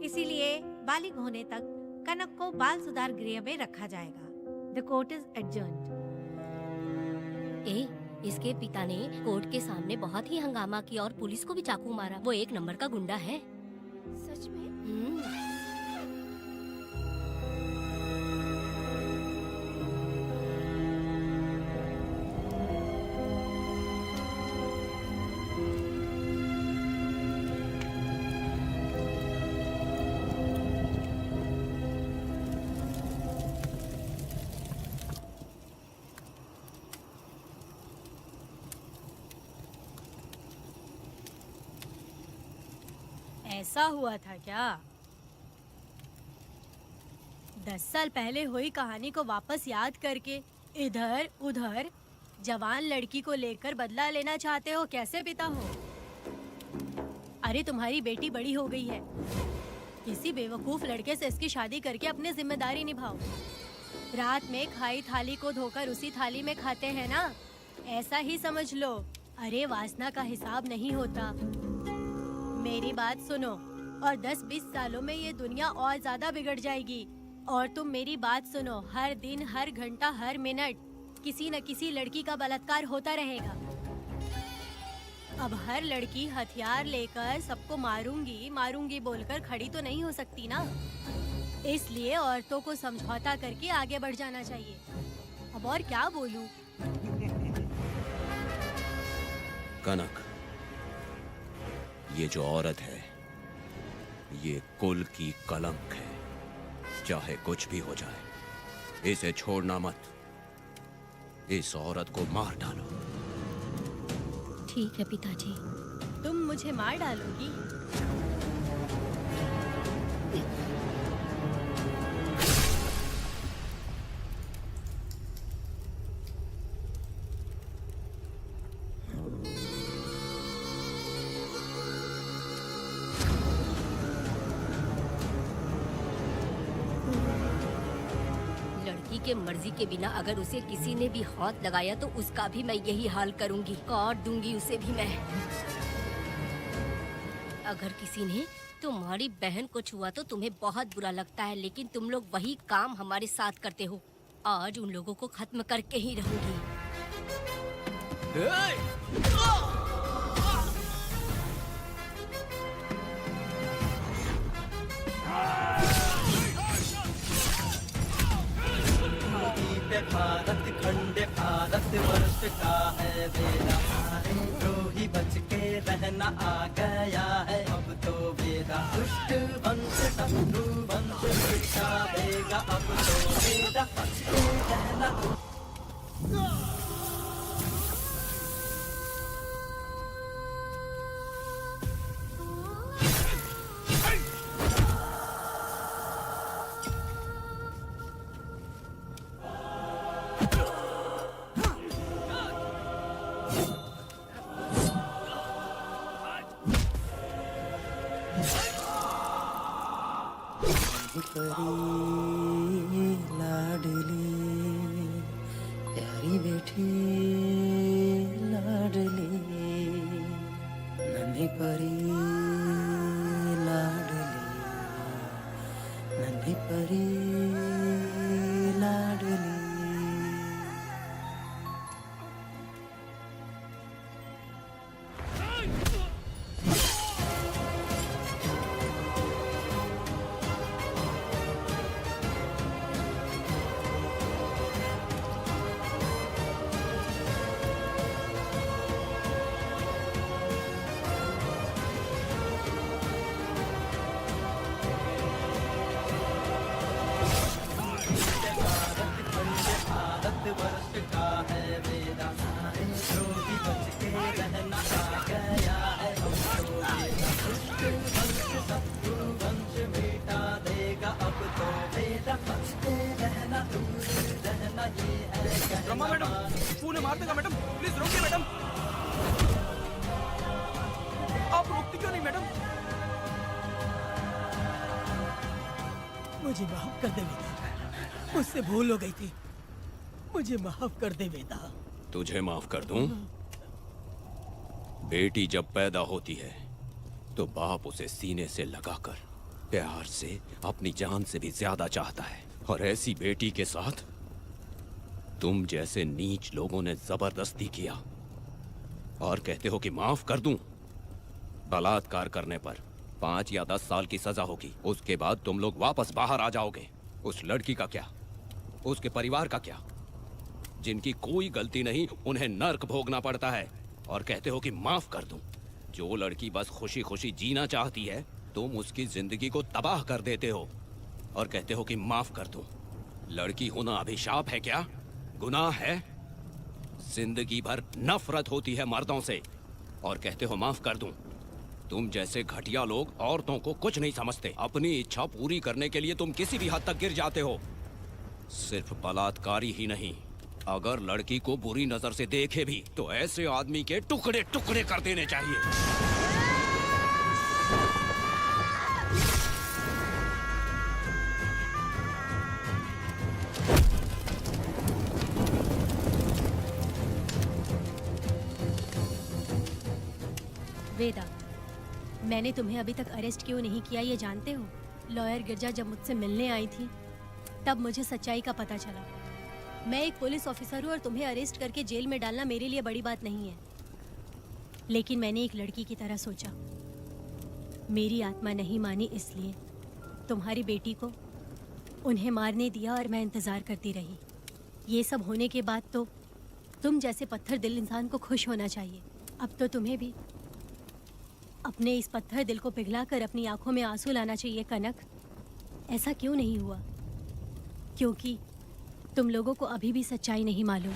इसीलिए बालिग होने तक कनक को बाल सुधार गृह में रखा जाएगा। The court is adjourned. इसके पिता ने कोर्ट के सामने बहुत ही हंगामा किया और पुलिस को भी चाकू मारा। वो एक नंबर का गुंडा है। सच में? ऐसा हुआ था क्या? 10 साल पहले हुई कहानी को वापस याद करके इधर उधर जवान लड़की को लेकर बदला लेना चाहते हो? कैसे पिता हो? अरे तुम्हारी बेटी बड़ी हो गई है, किसी बेवकूफ लड़के से इसकी शादी करके अपनी जिम्मेदारी निभाओ। रात में खाई थाली को धोकर उसी थाली में खाते हैं ना, ऐसा ही समझ लो। अरे वासना का हिसाब नहीं होता। मेरी बात सुनो, और 10-20 सालों में ये दुनिया और ज्यादा बिगड़ जाएगी। और तुम मेरी बात सुनो, हर दिन, हर घंटा, हर मिनट किसी न किसी लड़की का बलात्कार होता रहेगा। अब हर लड़की हथियार लेकर सबको मारूंगी मारूंगी बोलकर खड़ी तो नहीं हो सकती ना। इसलिए औरतों को समझौता करके आगे बढ़ जाना चाहिए। अब और क्या बोलूं? कनक, ये जो औरत है, ये कुल की कलंक है। चाहे कुछ भी हो जाए, इसे छोड़ना मत। इस औरत को मार डालो। ठीक है पिताजी। तुम मुझे मार डालोगी? लड़की के मर्जी के बिना अगर उसे किसी ने भी हाथ लगाया तो उसका भी मैं यही हाल करूंगी। काट दूंगी उसे भी मैं। अगर किसी ने तुम्हारी बहन को छुआ तो तुम्हें बहुत बुरा लगता है, लेकिन तुम लोग वही काम हमारे साथ करते हो। आज उन लोगों को खत्म करके ही रहूंगी। भारत खंड भारत वर्ष का है वेदा, द्रोही बच के रहना आ गया है अब तो वेदा। दुष्ट वंश शत्रु वंश मिटाएगा अब तो वेदा, बच के रहना। लाडली प्यारी बेटी लाडली। लाडली नन्ही परी लाडली नन्ही परी लाडली वर्ष का है वेदा द्रोही बच के रहना आ गया है शत्रु वंश मिटा देगा अब तो वेदा बच के रहना दूर रहना ये है ब्रह्मा मैडम, उन्हें मार देगा मैडम, प्लीज रोकिए मैडम। आप रोकती क्यों नहीं मैडम? मुझे माफ कर दे वेदा, मुझसे भूल हो गई थी, मुझे माफ कर दे वेदा। तुझे माफ कर दूं? बेटी जब पैदा होती है तो बाप उसे सीने से लगाकर प्यार से अपनी जान से भी ज्यादा चाहता है, और ऐसी बेटी के साथ तुम जैसे नीच लोगों ने जबरदस्ती किया और कहते हो कि माफ कर दूं। बलात्कार करने पर 5 या 10 साल की सजा होगी, उसके बाद तुम लोग वापस बाहर आ जाओगे। उस लड़की का क्या, उसके परिवार का क्या? जिनकी कोई गलती नहीं उन्हें नर्क भोगना पड़ता है, और कहते हो कि माफ कर दूं। जो लड़की बस खुशी खुशी जीना चाहती है तुम उसकी जिंदगी को तबाह कर देते हो और कहते हो कि माफ कर दूं। लड़की होना अभिशाप है क्या, गुनाह है? जिंदगी भर नफरत होती है मर्दों से और कहते हो माफ कर दूं। तुम जैसे घटिया लोग औरतों को कुछ नहीं समझते। अपनी इच्छा पूरी करने के लिए तुम किसी भी हद तक गिर जाते हो। सिर्फ बलात्कारी ही नहीं, अगर लड़की को बुरी नजर से देखे भी तो ऐसे आदमी के टुकड़े टुकड़े कर देने चाहिए। वेदा, मैंने तुम्हें अभी तक अरेस्ट क्यों नहीं किया ये जानते हो? लॉयर गिरजा जब मुझसे मिलने आई थी तब मुझे सच्चाई का पता चला। मैं एक पुलिस ऑफिसर हूँ और तुम्हें अरेस्ट करके जेल में डालना मेरे लिए बड़ी बात नहीं है, लेकिन मैंने एक लड़की की तरह सोचा। मेरी आत्मा नहीं मानी, इसलिए तुम्हारी बेटी को उन्हें मारने दिया और मैं इंतज़ार करती रही। ये सब होने के बाद तो तुम जैसे पत्थर दिल इंसान को खुश होना चाहिए। अब तो तुम्हें भी अपने इस पत्थर दिल को पिघलाकर अपनी आंखों में आंसू लाना चाहिए। कनक, ऐसा क्यों नहीं हुआ? क्योंकि तुम लोगों को अभी भी सच्चाई नहीं मालूम।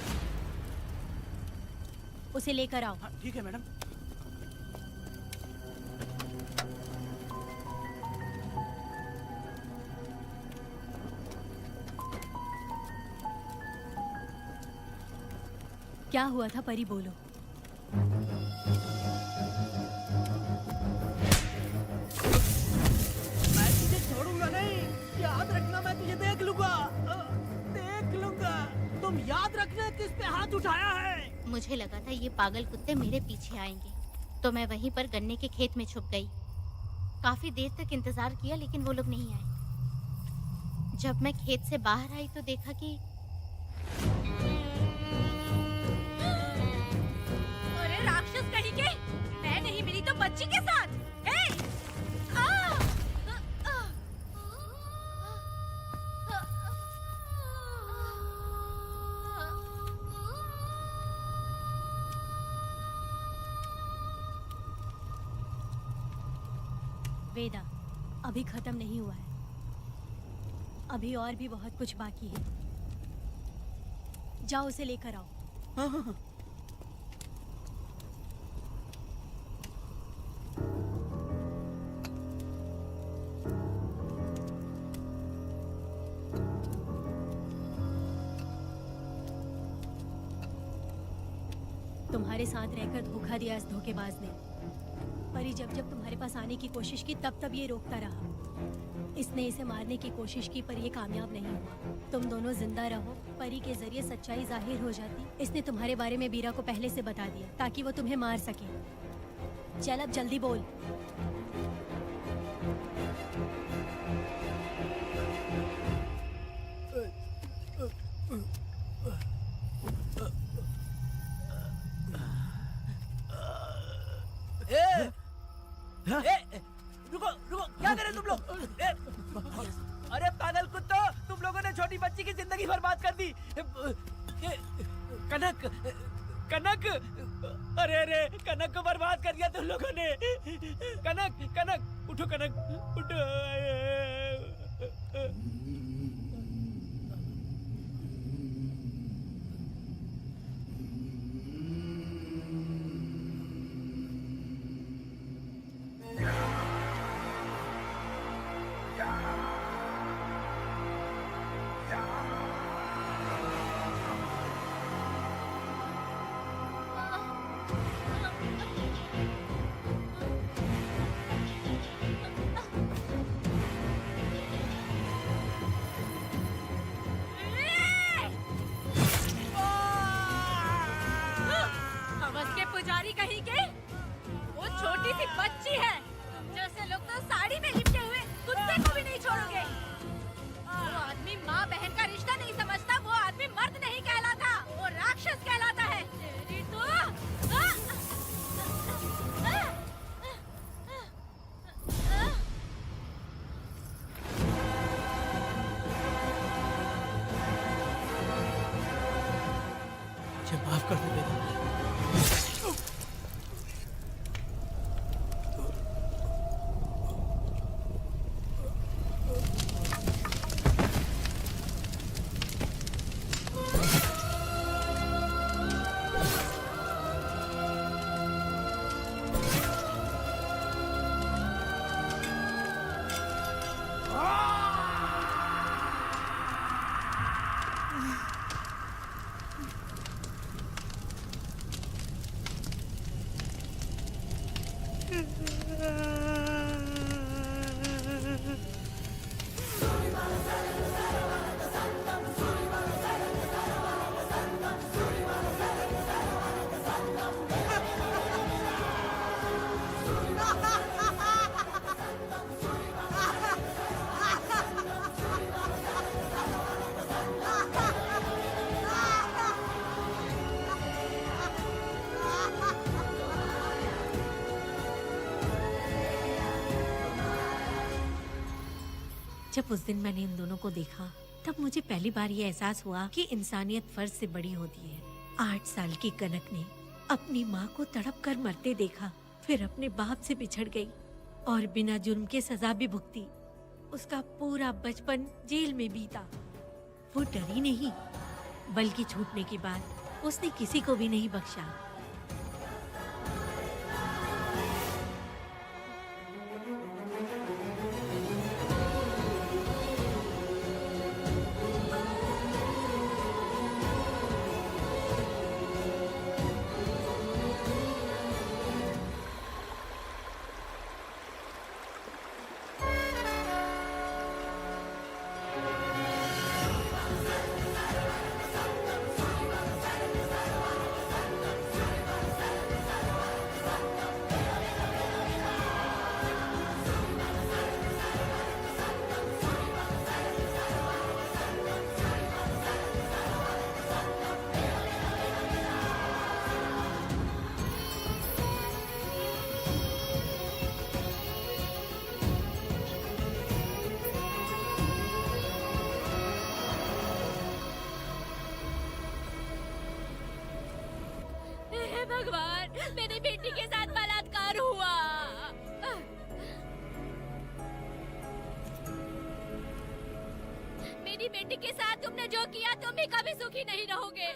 उसे लेकर आओ। ठीक है मैडम। क्या हुआ था परी, बोलो। मैं तुझे छोड़ूंगा नहीं, याद रखना, मैं तुझे देख लूंगा, देख लूंगा। तुम याद रखना किस पे हाथ उठाया है। मुझे लगा था ये पागल कुत्ते मेरे पीछे आएंगे, तो मैं वहीं पर गन्ने के खेत में छुप गई। काफी देर तक इंतजार किया लेकिन वो लोग नहीं आए। जब मैं खेत से बाहर आई तो देखा कि अरे राक्षस कहीं के, मैं नहीं मिली तो बच्ची के साथ। वेदा, अभी खत्म नहीं हुआ है, अभी और भी बहुत कुछ बाकी है। जाओ उसे लेकर आओ। हाँ हाँ हाँ। तुम्हारे साथ रहकर धोखा दिया इस धोखेबाज ने। परी जब जब तुम्हारे पास आने की कोशिश की तब तब ये रोकता रहा। इसने इसे मारने की कोशिश की पर ये कामयाब नहीं हुआ। तुम दोनों जिंदा रहो, परी के जरिए सच्चाई जाहिर हो जाती, इसने तुम्हारे बारे में बीरा को पहले से बता दिया ताकि वो तुम्हें मार सके। चल अब जल्दी बोल। रुको रुको, क्या करे तुम लोग? अरे पागल कुत्तो, तुम लोगों ने छोटी बच्ची की जिंदगी बर्बाद कर दी। कनक कनक, अरे अरे कनक को बर्बाद कर दिया तुम लोगों ने। कनक कनक उठो, कनक उठो। पुजारी कहीं के, वो छोटी सी बच्ची है। जैसे लोग तो साड़ी में लिपटे हुए कुत्ते को भी नहीं छोड़ोगे। वो आदमी माँ बहन का रिश्ता नहीं समझता, वो आदमी मर्द नहीं कहलाता, वो राक्षस कहलाता है। तेरी तो माफ कर दो बेटा। जब उस दिन मैंने इन दोनों को देखा तब मुझे पहली बार ये एहसास हुआ कि इंसानियत फर्ज से बड़ी होती है। 8 साल की कनक ने अपनी माँ को तड़प कर मरते देखा, फिर अपने बाप से बिछड़ गई और बिना जुर्म के सजा भी भुगती। उसका पूरा बचपन जेल में बीता। वो डरी नहीं, बल्कि छूटने के बाद उसने किसी को भी नहीं बख्शा। भगवान, मेरी बेटी के साथ बलात्कार हुआ। मेरी बेटी के साथ तुमने जो किया तुम भी कभी सुखी नहीं रहोगे।